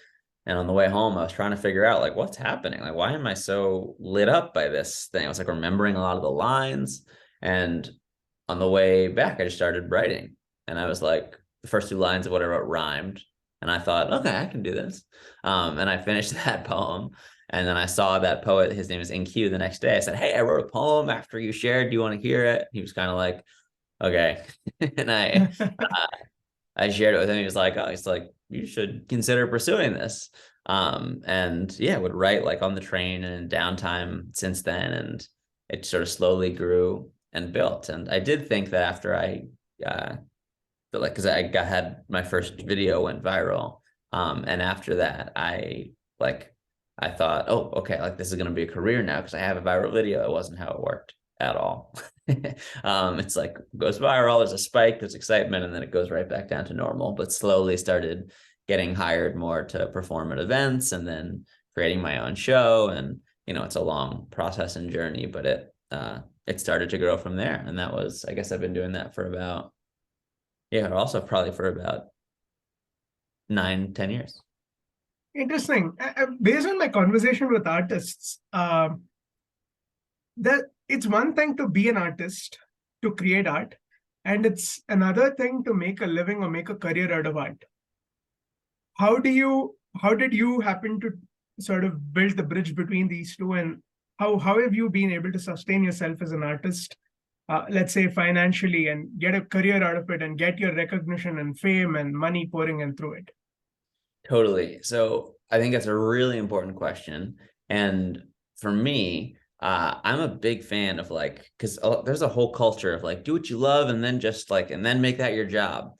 And on the way home, I was trying to figure out like, what's happening? Like, why am I so lit up by this thing? I was like remembering a lot of the lines. And on the way back, I just started writing. And I was like, the first two lines of what I wrote rhymed. And I thought, okay, I can do this. And I finished that poem. And then I saw that poet, his name is InQ, the next day. I said, hey, I wrote a poem after you shared. Do you want to hear it? He was kind of like, okay. And I shared it with him. He was like, oh, he's like, you should consider pursuing this. And yeah, would write like on the train and in downtime since then. And it sort of slowly grew and built. And I did think that after because I had my first video went viral. And after that, I thought, oh, okay, like this is going to be a career now because I have a viral video. It wasn't how it worked at all. It's like goes viral, there's a spike, there's excitement, and then it goes right back down to normal. But slowly started getting hired more to perform at events, and then creating my own show. And it's a long process and journey, but it started to grow from there. And that was, I guess I've been doing that for about Yeah, also probably for about 9, 10 years. Interesting. Based on my conversation with artists, that it's one thing to be an artist, to create art, and it's another thing to make a living or make a career out of art. How did you happen to sort of build the bridge between these two, and how have you been able to sustain yourself as an artist, let's say financially, and get a career out of it and get your recognition and fame and money pouring in through it? Totally. So I think that's a really important question. And for me, I'm a big fan of like, because there's a whole culture of like, do what you love and then just like, and then make that your job.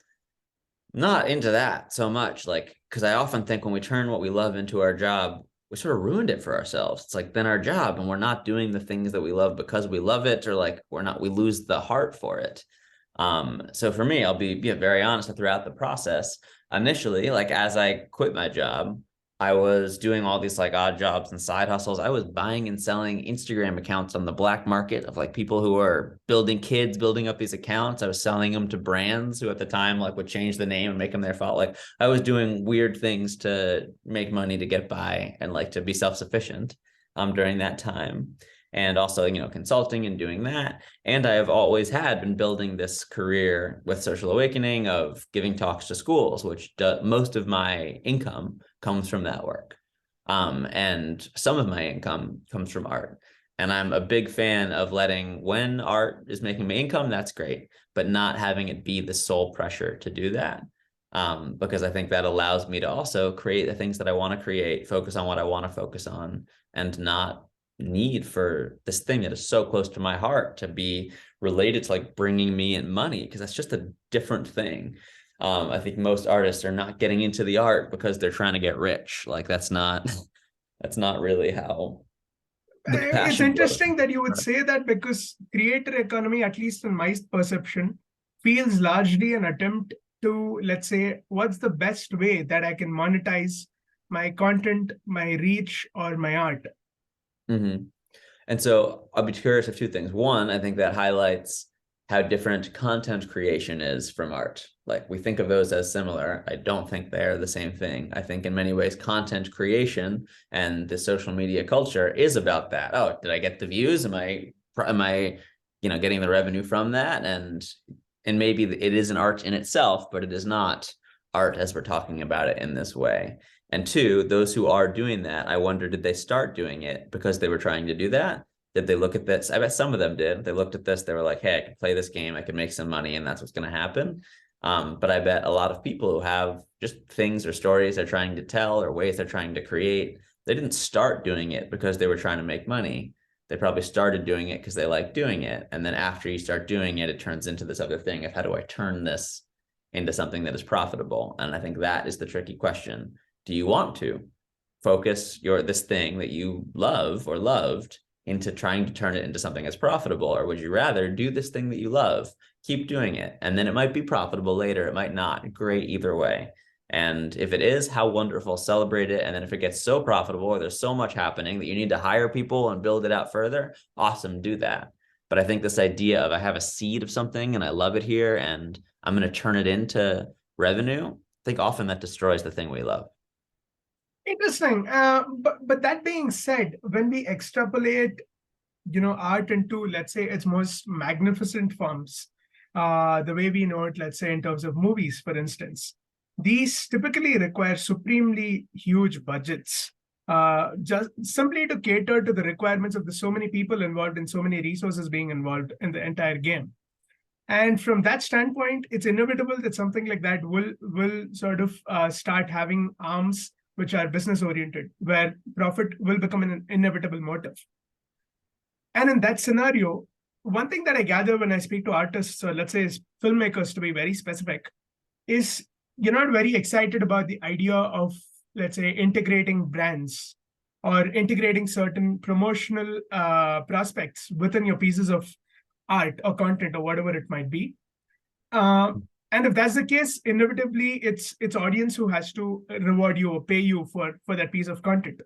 Not into that so much, like, because I often think when we turn what we love into our job, we sort of ruined it for ourselves. It's like then our job, and we're not doing the things that we love because we love it, or like we lose the heart for it. So for me, I'll be very honest, throughout the process. Initially, like as I quit my job, I was doing all these like odd jobs and side hustles. I was buying and selling Instagram accounts on the black market of like people who are building up these accounts. I was selling them to brands who at the time like would change the name and make them their fault. Like I was doing weird things to make money to get by and like to be self-sufficient during that time. And also, consulting and doing that. And I have always been building this career with Social Awakening of giving talks to schools, which most of my income comes from that work. And some of my income comes from art. And I'm a big fan of when art is making me income, that's great, but not having it be the sole pressure to do that. Because I think that allows me to also create the things that I want to create, focus on what I want to focus on, and not need for this thing that is so close to my heart to be related to like bringing me in money, because that's just a different thing. I think most artists are not getting into the art because they're trying to get rich. Like that's not really how the It's passion flows. interesting that you would say that, because creator economy, at least in my perception, feels largely an attempt to, let's say, what's the best way that I can monetize my content, my reach, or my art. Mm-hmm. And so I'll be curious of two things. One, I think that highlights how different content creation is from art. Like we think of those as similar. I don't think they're the same thing. I think in many ways, content creation and the social media culture is about that. Oh, did I get the views? Am I, getting the revenue from that? And maybe it is an art in itself, but it is not art as we're talking about it in this way. And two, those who are doing that, I wonder, did they start doing it because they were trying to do that? Did they look at this? I bet some of them did. They looked at this, they were like, hey, I can play this game, I can make some money, and that's what's going to happen. But I bet a lot of people who have just things or stories they're trying to tell or ways they're trying to create, they didn't start doing it because they were trying to make money. They probably started doing it because they like doing it. And then after you start doing it, it turns into this other thing of how do I turn this into something that is profitable? And I think that is the tricky question. Do you want to focus this thing that you love or loved into trying to turn it into something that's profitable? Or would you rather do this thing that you love, keep doing it, and then it might be profitable later, it might not, great either way. And if it is, how wonderful, celebrate it. And then if it gets so profitable or there's so much happening that you need to hire people and build it out further, awesome, do that. But I think this idea of I have a seed of something and I love it here and I'm going to turn it into revenue, I think often that destroys the thing we love. Interesting. But that being said, when we extrapolate, art into, let's say, its most magnificent forms, the way we know it, let's say, in terms of movies, for instance, these typically require supremely huge budgets, just simply to cater to the requirements of the so many people involved and so many resources being involved in the entire game. And from that standpoint, it's inevitable that something like that will sort of start having arms which are business oriented, where profit will become an inevitable motive. And in that scenario, one thing that I gather when I speak to artists, or let's say filmmakers to be very specific, is you're not very excited about the idea of, let's say, integrating brands or integrating certain promotional prospects within your pieces of art or content or whatever it might be. And if that's the case, inevitably it's audience who has to reward you or pay you for that piece of content.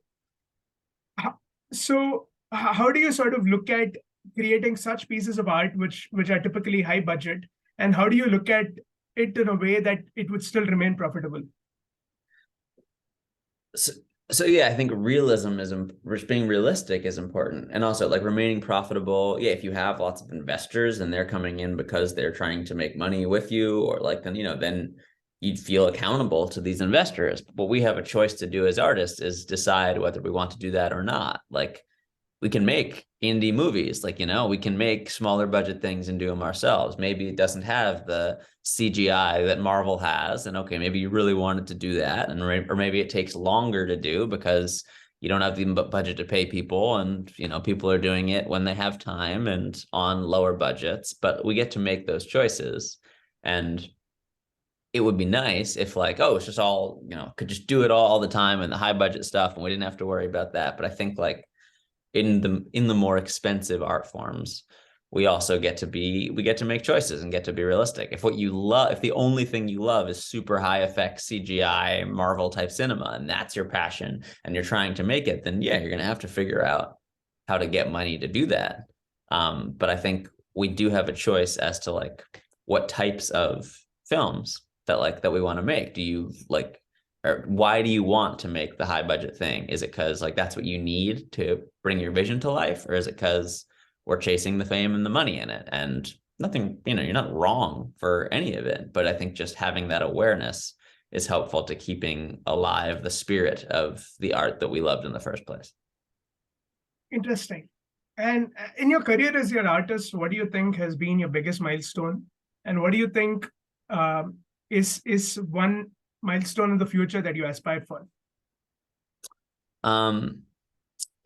So how do you sort of look at creating such pieces of art which are typically high budget, and how do you look at it in a way that it would still remain profitable? So yeah, I think realism is being realistic is important, and also like remaining profitable. Yeah, if you have lots of investors and they're coming in because they're trying to make money with you, or like then you'd feel accountable to these investors. But what we have a choice to do as artists is decide whether we want to do that or not. Like we can make indie movies, like, we can make smaller budget things and do them ourselves. Maybe it doesn't have the CGI that Marvel has. And okay, maybe you really wanted to do that. Or maybe it takes longer to do because you don't have the budget to pay people. And, people are doing it when they have time and on lower budgets, but we get to make those choices. And it would be nice if like, oh, it's just all, could just do it all the time and the high budget stuff. And we didn't have to worry about that. But I think like, in the more expensive art forms, we also get to make choices and get to be realistic. If the only thing you love is super high effects CGI Marvel type cinema, and that's your passion and you're trying to make it, then yeah, you're going to have to figure out how to get money to do that. But I think we do have a choice as to like what types of films that we want to make. Do you like, or why do you want to make the high budget thing? Is it because like that's what you need to bring your vision to life? Or is it because we're chasing the fame and the money in it? And nothing, you're not wrong for any of it. But I think just having that awareness is helpful to keeping alive the spirit of the art that we loved in the first place. Interesting. And in your career as an artist, what do you think has been your biggest milestone? And what do you think is one milestone in the future that you aspire for?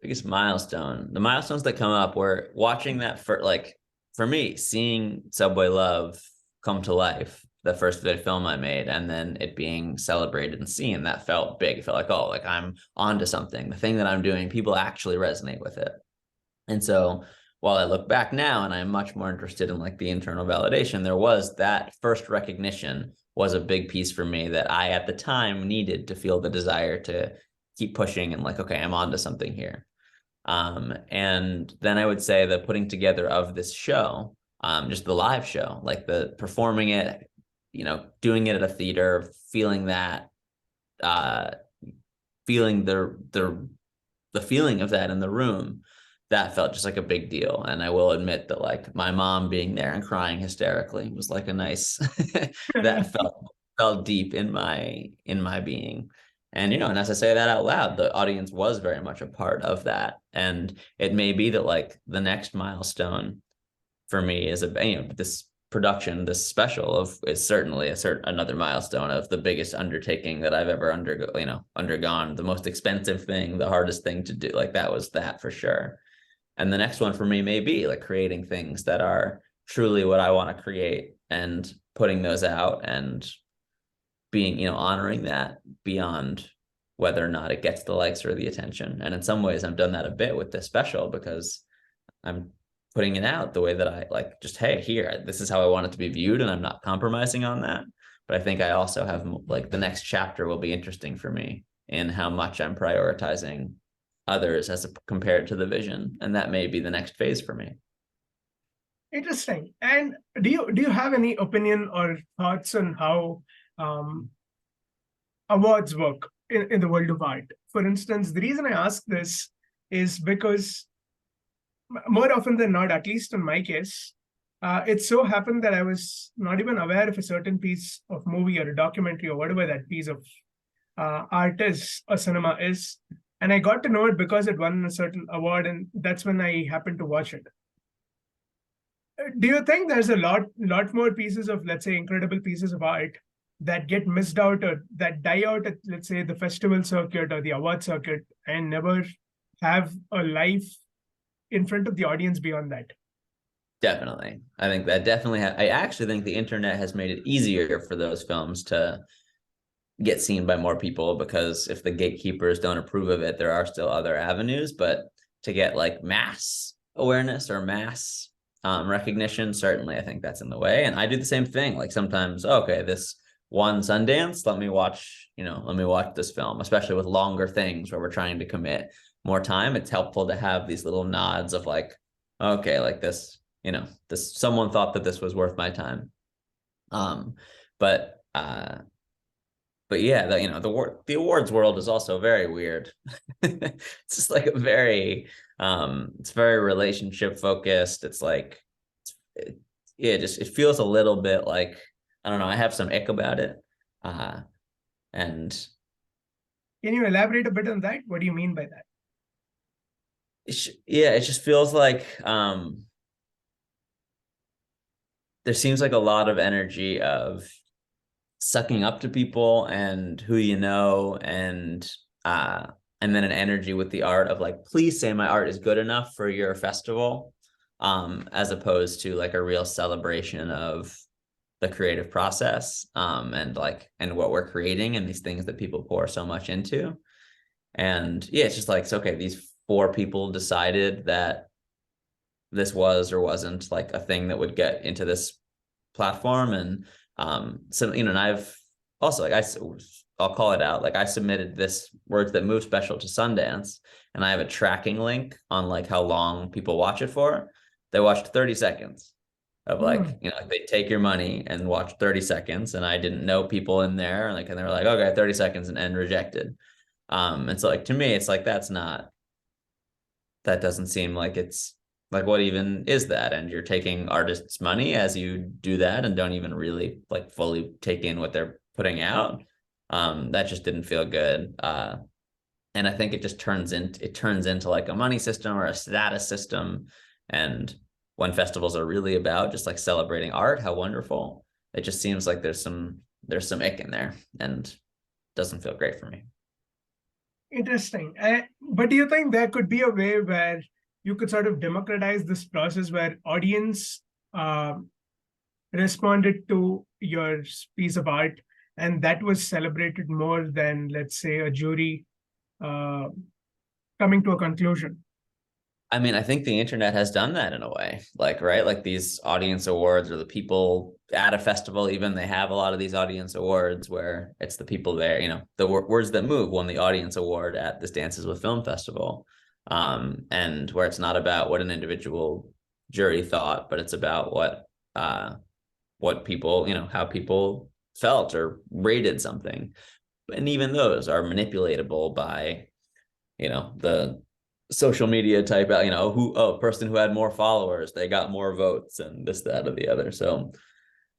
Biggest milestone. The milestones that come up were watching that for me, seeing Subway Love come to life, the first film I made, and then it being celebrated and seen, that felt big. It felt like, oh, like I'm onto something. The thing that I'm doing, people actually resonate with it. And so while I look back now and I'm much more interested in like the internal validation, there was that first recognition was a big piece for me that I at the time needed to feel the desire to keep pushing and like, okay, I'm onto something here. And then I would say the putting together of this show, just the live show, like the performing it, doing it at a theater, feeling that, feeling the feeling of that in the room, that felt just like a big deal. And I will admit that like my mom being there and crying hysterically was like a nice, that felt deep in my being. And, and as I say that out loud, the audience was very much a part of that. And it may be that like the next milestone for me is this production, this special is certainly another milestone of the biggest undertaking that I've ever undergone, the most expensive thing, the hardest thing to do. Like that was that for sure. And the next one for me may be like creating things that are truly what I want to create and putting those out and being, honoring that beyond whether or not it gets the likes or the attention. And in some ways I've done that a bit with this special because I'm putting it out the way that I like, just, hey, here, this is how I want it to be viewed. And I'm not compromising on that. But I think I also have like the next chapter will be interesting for me in how much I'm prioritizing others as compared to the vision, and that may be the next phase for me. Interesting. And do you have any opinion or thoughts on how awards work in the world of art? For instance, the reason I ask this is because more often than not, at least in my case, it so happened that I was not even aware of a certain piece of movie or a documentary or whatever that piece of art is or cinema is. And I got to know it because it won a certain award, and that's when I happened to watch it. Do you think there's a lot more pieces of, let's say, incredible pieces of art that get missed out or that die out at, let's say, the festival circuit or the award circuit and never have a life in front of the audience beyond that? Definitely. I think that definitely, I actually think the internet has made it easier for those films to get seen by more people, because if the gatekeepers don't approve of it, there are still other avenues. But to get like mass awareness or mass recognition, certainly I think that's in the way. And I do the same thing. Like sometimes, okay, this won Sundance, let me watch this film, especially with longer things where we're trying to commit more time. It's helpful to have these little nods of like, okay, like this, someone thought that this was worth my time. But yeah, the awards world is also very weird. It's just like it's very relationship focused. It's like it feels a little bit like, I don't know, I have some ick about it. And Can you elaborate a bit on that? What do you mean by that? it just feels like there seems like a lot of energy of sucking up to people and who you know, and then an energy with the art of like, please say my art is good enough for your festival, as opposed to like a real celebration of the creative process, and what we're creating and these things that people pour so much into. And yeah, it's just like, it's okay, these 4 people decided that this was or wasn't like a thing that would get into this platform. And so, and I've also, like, I'll call it out, like I submitted this Words That Move special to Sundance, and I have a tracking link on like how long people watch it for. They watched 30 seconds of like, they take your money and watch 30 seconds, and I didn't know people in there, like, and they were like, okay, 30 seconds and rejected. And so like, to me, it's like, that doesn't seem like, it's like, what even is that? And you're taking artists' money as you do that and don't even really like fully take in what they're putting out. That just didn't feel good. And I think it just turns into like a money system or a status system. And when festivals are really about just like celebrating art, how wonderful, it just seems like there's some ick in there, and doesn't feel great for me. Interesting. But do you think there could be a way where you could sort of democratize this process, where audience responded to your piece of art and that was celebrated more than, let's say, a jury coming to a conclusion? I mean, I think the internet has done that in a way, like, right? Like these audience awards, or the people at a festival, even, they have a lot of these audience awards where it's the people there, the Words That Move won the audience award at this Dances with Film Festival. And where it's not about what an individual jury thought, but it's about what people, how people felt or rated something. And even those are manipulatable by, the social media type, person who had more followers, they got more votes and this, that, or the other. So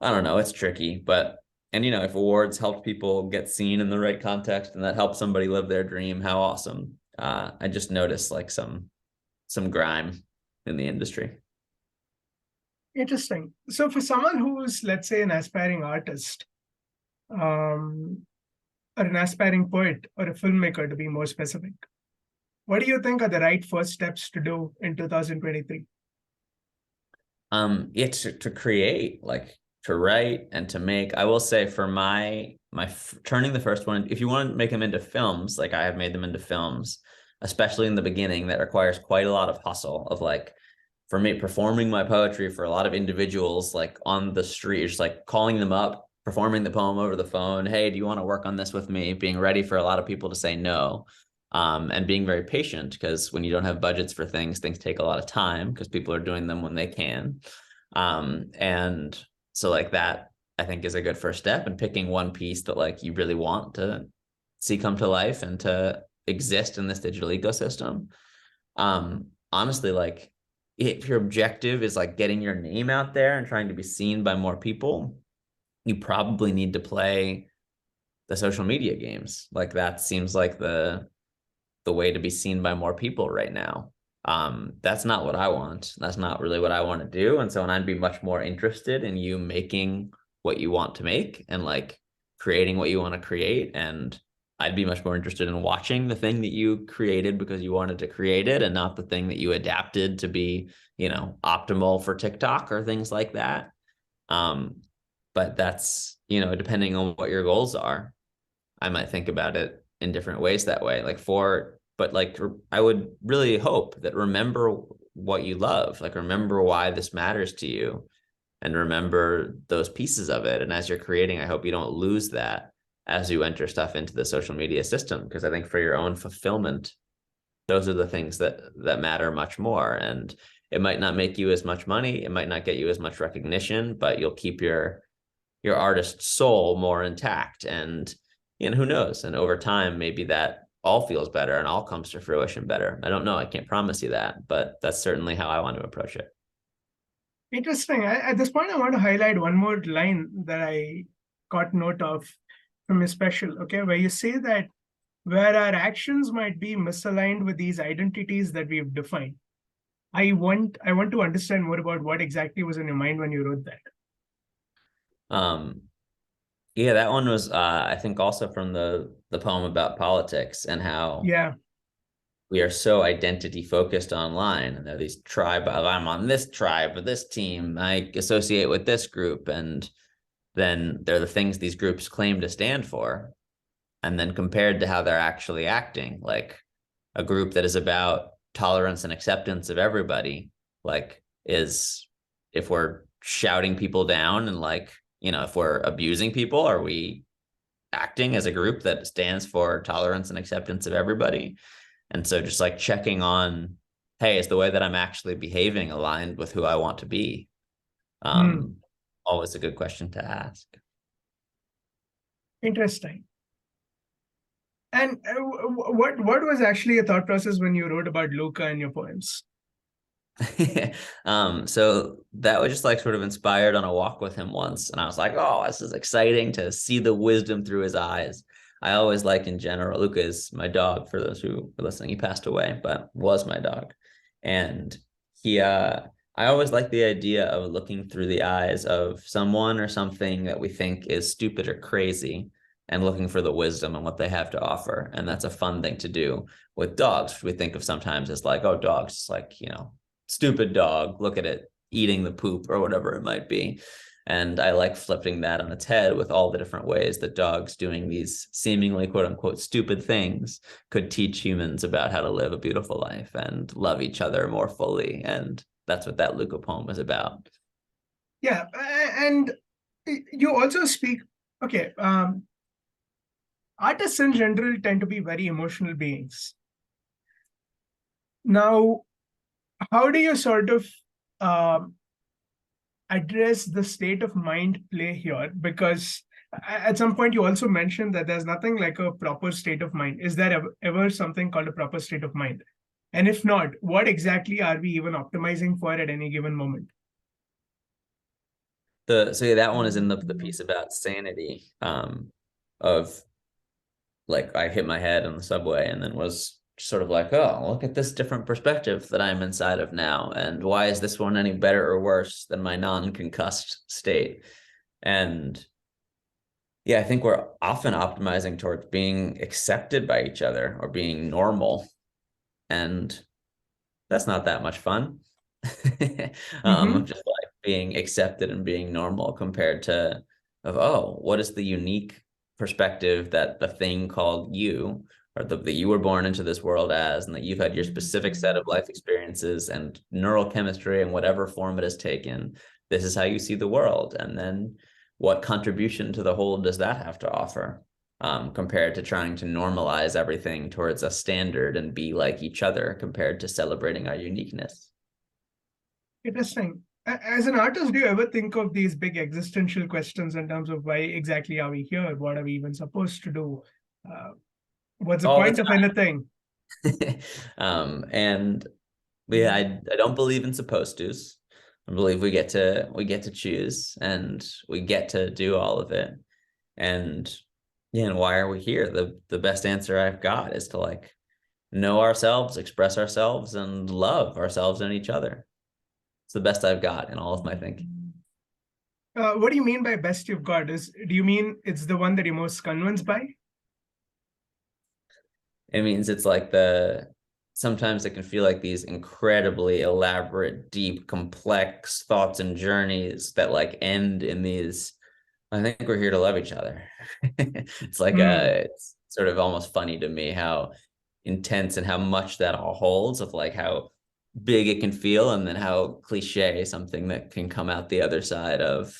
I don't know, it's tricky, and if awards help people get seen in the right context and that helps somebody live their dream, how awesome. I just noticed like some grime in the industry. Interesting. So for someone who's, let's say, an aspiring artist, or an aspiring poet, or a filmmaker, to be more specific, what do you think are the right first steps to do in 2023? It's to create, like to write and to make. I will say, for my turning the first one, if you want to make them into films, like I have made them into films, especially in the beginning, that requires quite a lot of hustle of, like, for me, performing my poetry for a lot of individuals, like on the street, just like calling them up, performing the poem over the phone. Hey, do you want to work on this with me? Being ready for a lot of people to say no. And being very patient, because when you don't have budgets for things take a lot of time because people are doing them when they can. And so like that, I think, is a good first step, and picking one piece that like you really want to see come to life and to exist in this digital ecosystem. Honestly, like, if your objective is like getting your name out there and trying to be seen by more people, you probably need to play the social media games. Like that seems like the way to be seen by more people right now. That's not what I want. That's not really what I want to do. And so, and I'd be much more interested in you making what you want to make and like creating what you want to create. And I'd be much more interested in watching the thing that you created because you wanted to create it, and not the thing that you adapted to be, optimal for TikTok or things like that. But that's, depending on what your goals are, I might think about it in different ways that way. But I would really hope that remember what you love, like remember why this matters to you, and remember those pieces of it. And as you're creating, I hope you don't lose that as you enter stuff into the social media system, because I think for your own fulfillment, those are the things that matter much more. And it might not make you as much money, it might not get you as much recognition, but you'll keep your your artist's soul more intact. And who knows? And over time, maybe that all feels better and all comes to fruition better. I don't know. I can't promise you that, but that's certainly how I want to approach it. Interesting. At this point, I want to highlight one more line that I caught note of from your special, okay, where you say that where our actions might be misaligned with these identities that we've defined. I want to understand more about what exactly was in your mind when you wrote that. Yeah, that one was I think also from the poem about politics and how we are so identity focused online, and there are these I'm on this tribe or this team, I associate with this group, and then they're the things these groups claim to stand for, and then compared to how they're actually acting, like a group that is about tolerance and acceptance of everybody, like is, if we're shouting people down and like, if we're abusing people, are we acting as a group that stands for tolerance and acceptance of everybody? And so just like checking on, hey, is the way that I'm actually behaving aligned with who I want to be? Always a good question to ask. Interesting. And what was actually your thought process when you wrote about Luca in your poems? So that was just like sort of inspired on a walk with him once. And I was like, oh, this is exciting to see the wisdom through his eyes. I always like, in general, Luca is my dog, for those who are listening. He passed away, but was my dog. And I always like the idea of looking through the eyes of someone or something that we think is stupid or crazy, and looking for the wisdom and what they have to offer. And that's a fun thing to do with dogs, which we think of sometimes as like, oh, dogs, like, stupid dog, look at it eating the poop or whatever it might be. And I like flipping that on its head with all the different ways that dogs doing these seemingly quote unquote stupid things could teach humans about how to live a beautiful life and love each other more fully. And that's what that Luca poem is about. Yeah. And you also speak, okay, artists in general tend to be very emotional beings. Now, how do you sort of address the state of mind play here? Because at some point you also mentioned that there's nothing like a proper state of mind. Is there ever something called a proper state of mind? And if not, what exactly are we even optimizing for at any given moment? So yeah, that one is in the piece about sanity, of like, I hit my head on the subway and then was sort of like, oh, look at this different perspective that I'm inside of now. And why is this one any better or worse than my non-concussed state? And yeah, I think we're often optimizing towards being accepted by each other or being normal. And that's not that much fun. Just like being accepted and being normal compared to, oh, what is the unique perspective that the thing called you, or that you were born into this world as, and that you've had your specific set of life experiences and neural chemistry and whatever form it has taken. This is how you see the world. And then what contribution to the whole does that have to offer, compared to trying to normalize everything towards a standard and be like each other, compared to celebrating our uniqueness. Interesting. As an artist, do you ever think of these big existential questions in terms of why exactly are we here? What are we even supposed to do? What's the point of anything? And yeah, I don't believe in supposed to's. I believe we get to choose, and we get to do all of it. And yeah, and why are we here? The best answer I've got is to like know ourselves, express ourselves, and love ourselves and each other. It's the best I've got in all of my thinking. What do you mean by best you've got? Do you mean it's the one that you're most convinced by? It means it's like sometimes it can feel like these incredibly elaborate, deep, complex thoughts and journeys that like end in these, I think we're here to love each other. It's like it's sort of almost funny to me how intense and how much that all holds, of like how big it can feel, and then how cliche something that can come out the other side of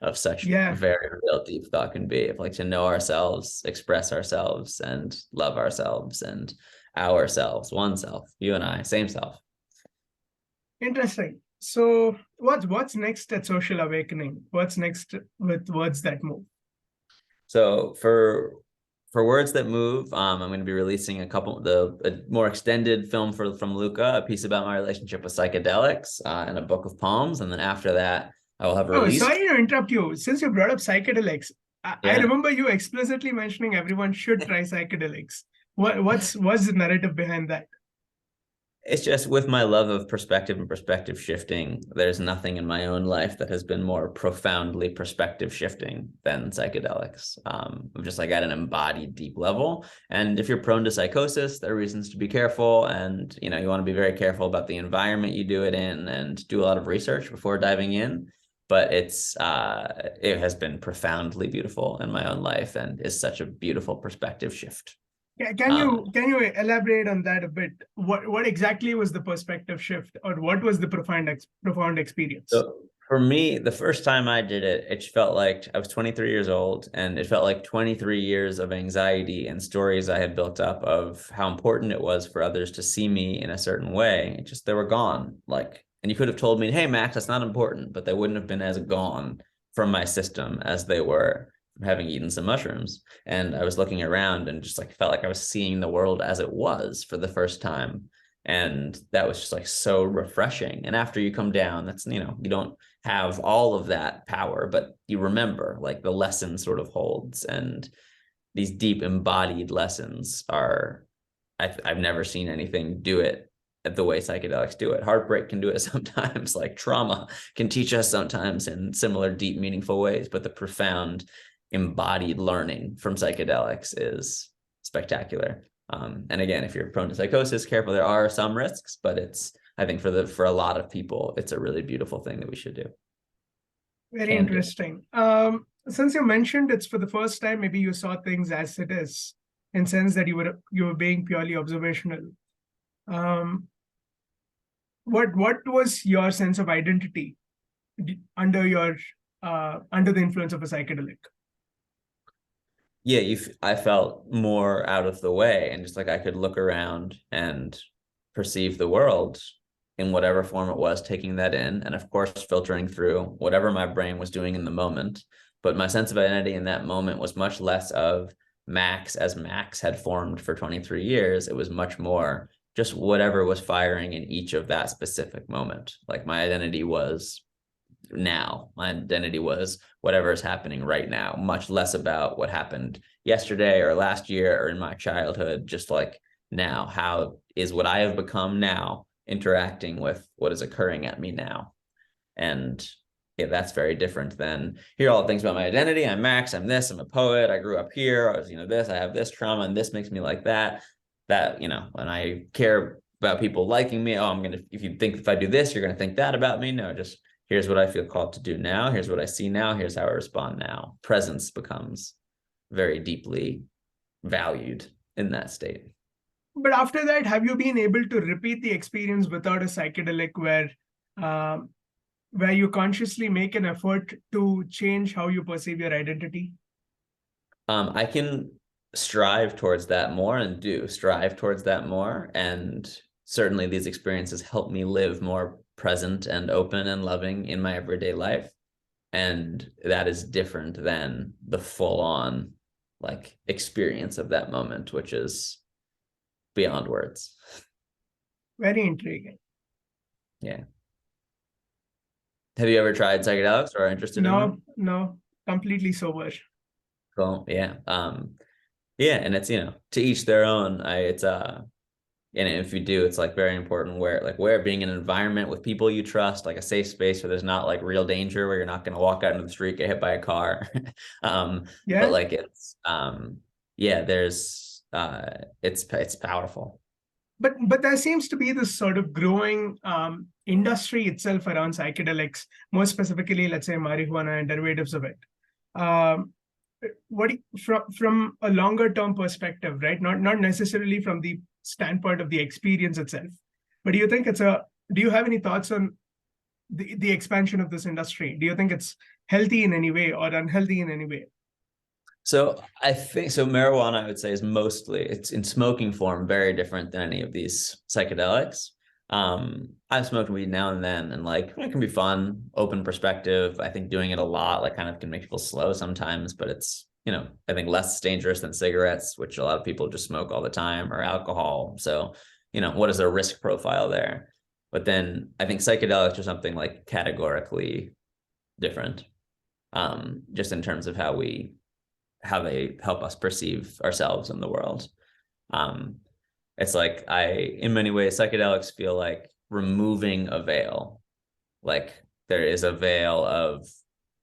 of such very real deep thought can be, of like to know ourselves, express ourselves, and love ourselves, and ourselves, one self, you and I, same self. Interesting. So what's next at Social Awakening? What's next with Words That Move? So for Words That Move, I'm going to be releasing a more extended film from Luca, a piece about my relationship with psychedelics, and a book of poems. And then after that, I will have Oh, released. sorry to interrupt you. Since you brought up psychedelics, I Yeah. remember you explicitly mentioning everyone should try psychedelics. What's the narrative behind that? It's just with my love of perspective and perspective shifting, there's nothing in my own life that has been more profoundly perspective shifting than psychedelics. Just like at an embodied deep level. And if you're prone to psychosis, there are reasons to be careful. And, you want to be very careful about the environment you do it in and do a lot of research before diving in. But it has been profoundly beautiful in my own life and is such a beautiful perspective shift. Yeah, can you elaborate on that a bit? What exactly was the perspective shift, or what was the profound experience? So for me, the first time I did it, it felt like I was 23 years old, and it felt like 23 years of anxiety and stories I had built up of how important it was for others to see me in a certain way. They were gone. And you could have told me, "Hey, Max, that's not important," but they wouldn't have been as gone from my system as they were from having eaten some mushrooms. And I was looking around and just felt like I was seeing the world as it was for the first time. And that was just so refreshing. And after you come down, that's, you don't have all of that power, but you remember the lesson sort of holds. And these deep embodied lessons are, I've never seen anything do it the way psychedelics do it. Heartbreak can do it sometimes, trauma can teach us sometimes in similar, deep, meaningful ways, but the profound embodied learning from psychedelics is spectacular. And again, if you're prone to psychosis, careful, there are some risks, but I think for a lot of people, it's a really beautiful thing that we should do. Very interesting. Since you mentioned it's for the first time, maybe you saw things as it is, in sense that you were being purely observational. What was your sense of identity under the influence of a psychedelic? Yeah, I felt more out of the way, and just I could look around and perceive the world in whatever form it was, taking that in, and of course filtering through whatever my brain was doing in the moment. But my sense of identity in that moment was much less of Max as Max had formed for 23 years. It was much more just whatever was firing in each of that specific moment. My identity was now. My identity was whatever is happening right now, much less about what happened yesterday or last year or in my childhood. Just now, how is what I have become now interacting with what is occurring at me now? And yeah, that's very different than here are all the things about my identity. I'm Max, I'm this, I'm a poet, I grew up here, I was, this, I have this trauma, and this makes me like that. When I care about people liking me, if I do this, you're gonna think that about me. No, just here's what I feel called to do now. Here's what I see now. Here's how I respond now. Presence becomes very deeply valued in that state. But after that, have you been able to repeat the experience without a psychedelic where you consciously make an effort to change how you perceive your identity? I can strive towards that more and certainly these experiences help me live more present and open and loving in my everyday life. And that is different than the full-on experience of that moment, which is beyond words. Very intriguing. Yeah. Have you ever tried psychedelics or are interested in them? No, completely sober. Cool. Yeah. Yeah, and it's to each their own. And if you do, it's very important where being in an environment with people you trust, a safe space where there's not real danger, where you're not going to walk out into the street, get hit by a car. Yeah. But it's it's powerful. But there seems to be this sort of growing industry itself around psychedelics, more specifically, let's say marijuana and derivatives of it. From a longer term perspective, right? Not necessarily from the standpoint of the experience itself, but do you have any thoughts on the expansion of this industry? Do you think it's healthy in any way or unhealthy in any way? So I think marijuana, I would say, it's in smoking form very different than any of these psychedelics. I've smoked weed now and then, and like it can be fun, open perspective. I think doing it a lot like kind of can make people slow sometimes, but it's, I think less dangerous than cigarettes, which a lot of people just smoke all the time, or alcohol. So, what is the risk profile there? But then I think psychedelics are something like categorically different, just in terms of how they help us perceive ourselves in the world. It's like in many ways, psychedelics feel like removing a veil. Like there is a veil of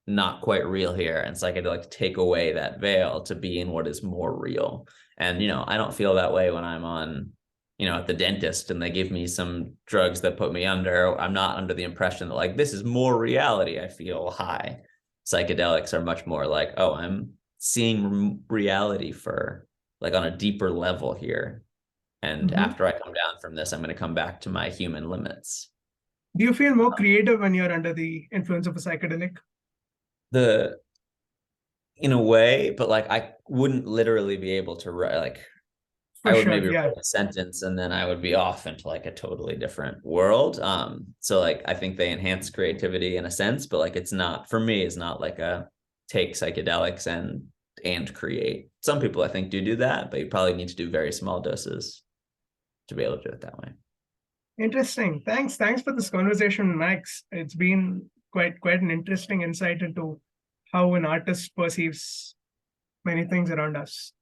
not quite real here, and psychedelics take away that veil to be in what is more real. And, I don't feel that way when I'm on, at the dentist and they give me some drugs that put me under. I'm not under the impression that like, this is more reality. I feel high. Psychedelics are much more like, oh, I'm seeing reality for like on a deeper level here. And after I come down from this, I'm going to come back to my human limits. Do you feel more creative when you're under the influence of a psychedelic? In a way, but like I wouldn't literally be able to write, like I would maybe write a sentence and then I would be off into like a totally different world. So like I think they enhance creativity in a sense, but like it's not, for me, it's not like a take psychedelics and create. Some people I think do that, but you probably need to do very small doses to be able to do it that way. Interesting. Thanks for this conversation, Max. It's been quite an interesting insight into how an artist perceives many things around us.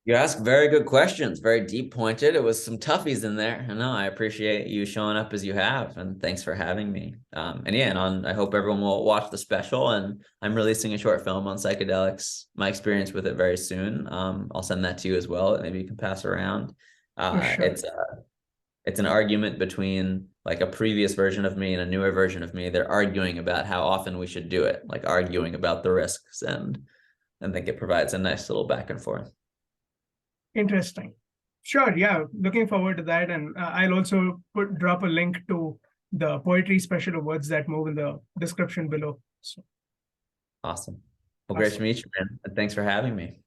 You ask very good questions, very deep pointed. It was some toughies in there. I know. I appreciate you showing up as you have, and thanks for having me. I hope everyone will watch the special. And I'm releasing a short film on psychedelics, my experience with it very soon. I'll send that to you as well. Maybe you can pass around. Sure. It's an argument between like a previous version of me and a newer version of me. They're arguing about how often we should do it, like arguing about the risks, and I think it provides a nice little back and forth. Interesting. Sure. Yeah. Looking forward to that. And I'll also drop a link to the poetry special of Words That Move in the description below. So. Awesome. Well, great to meet you, man. And thanks for having me.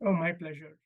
Oh, my pleasure.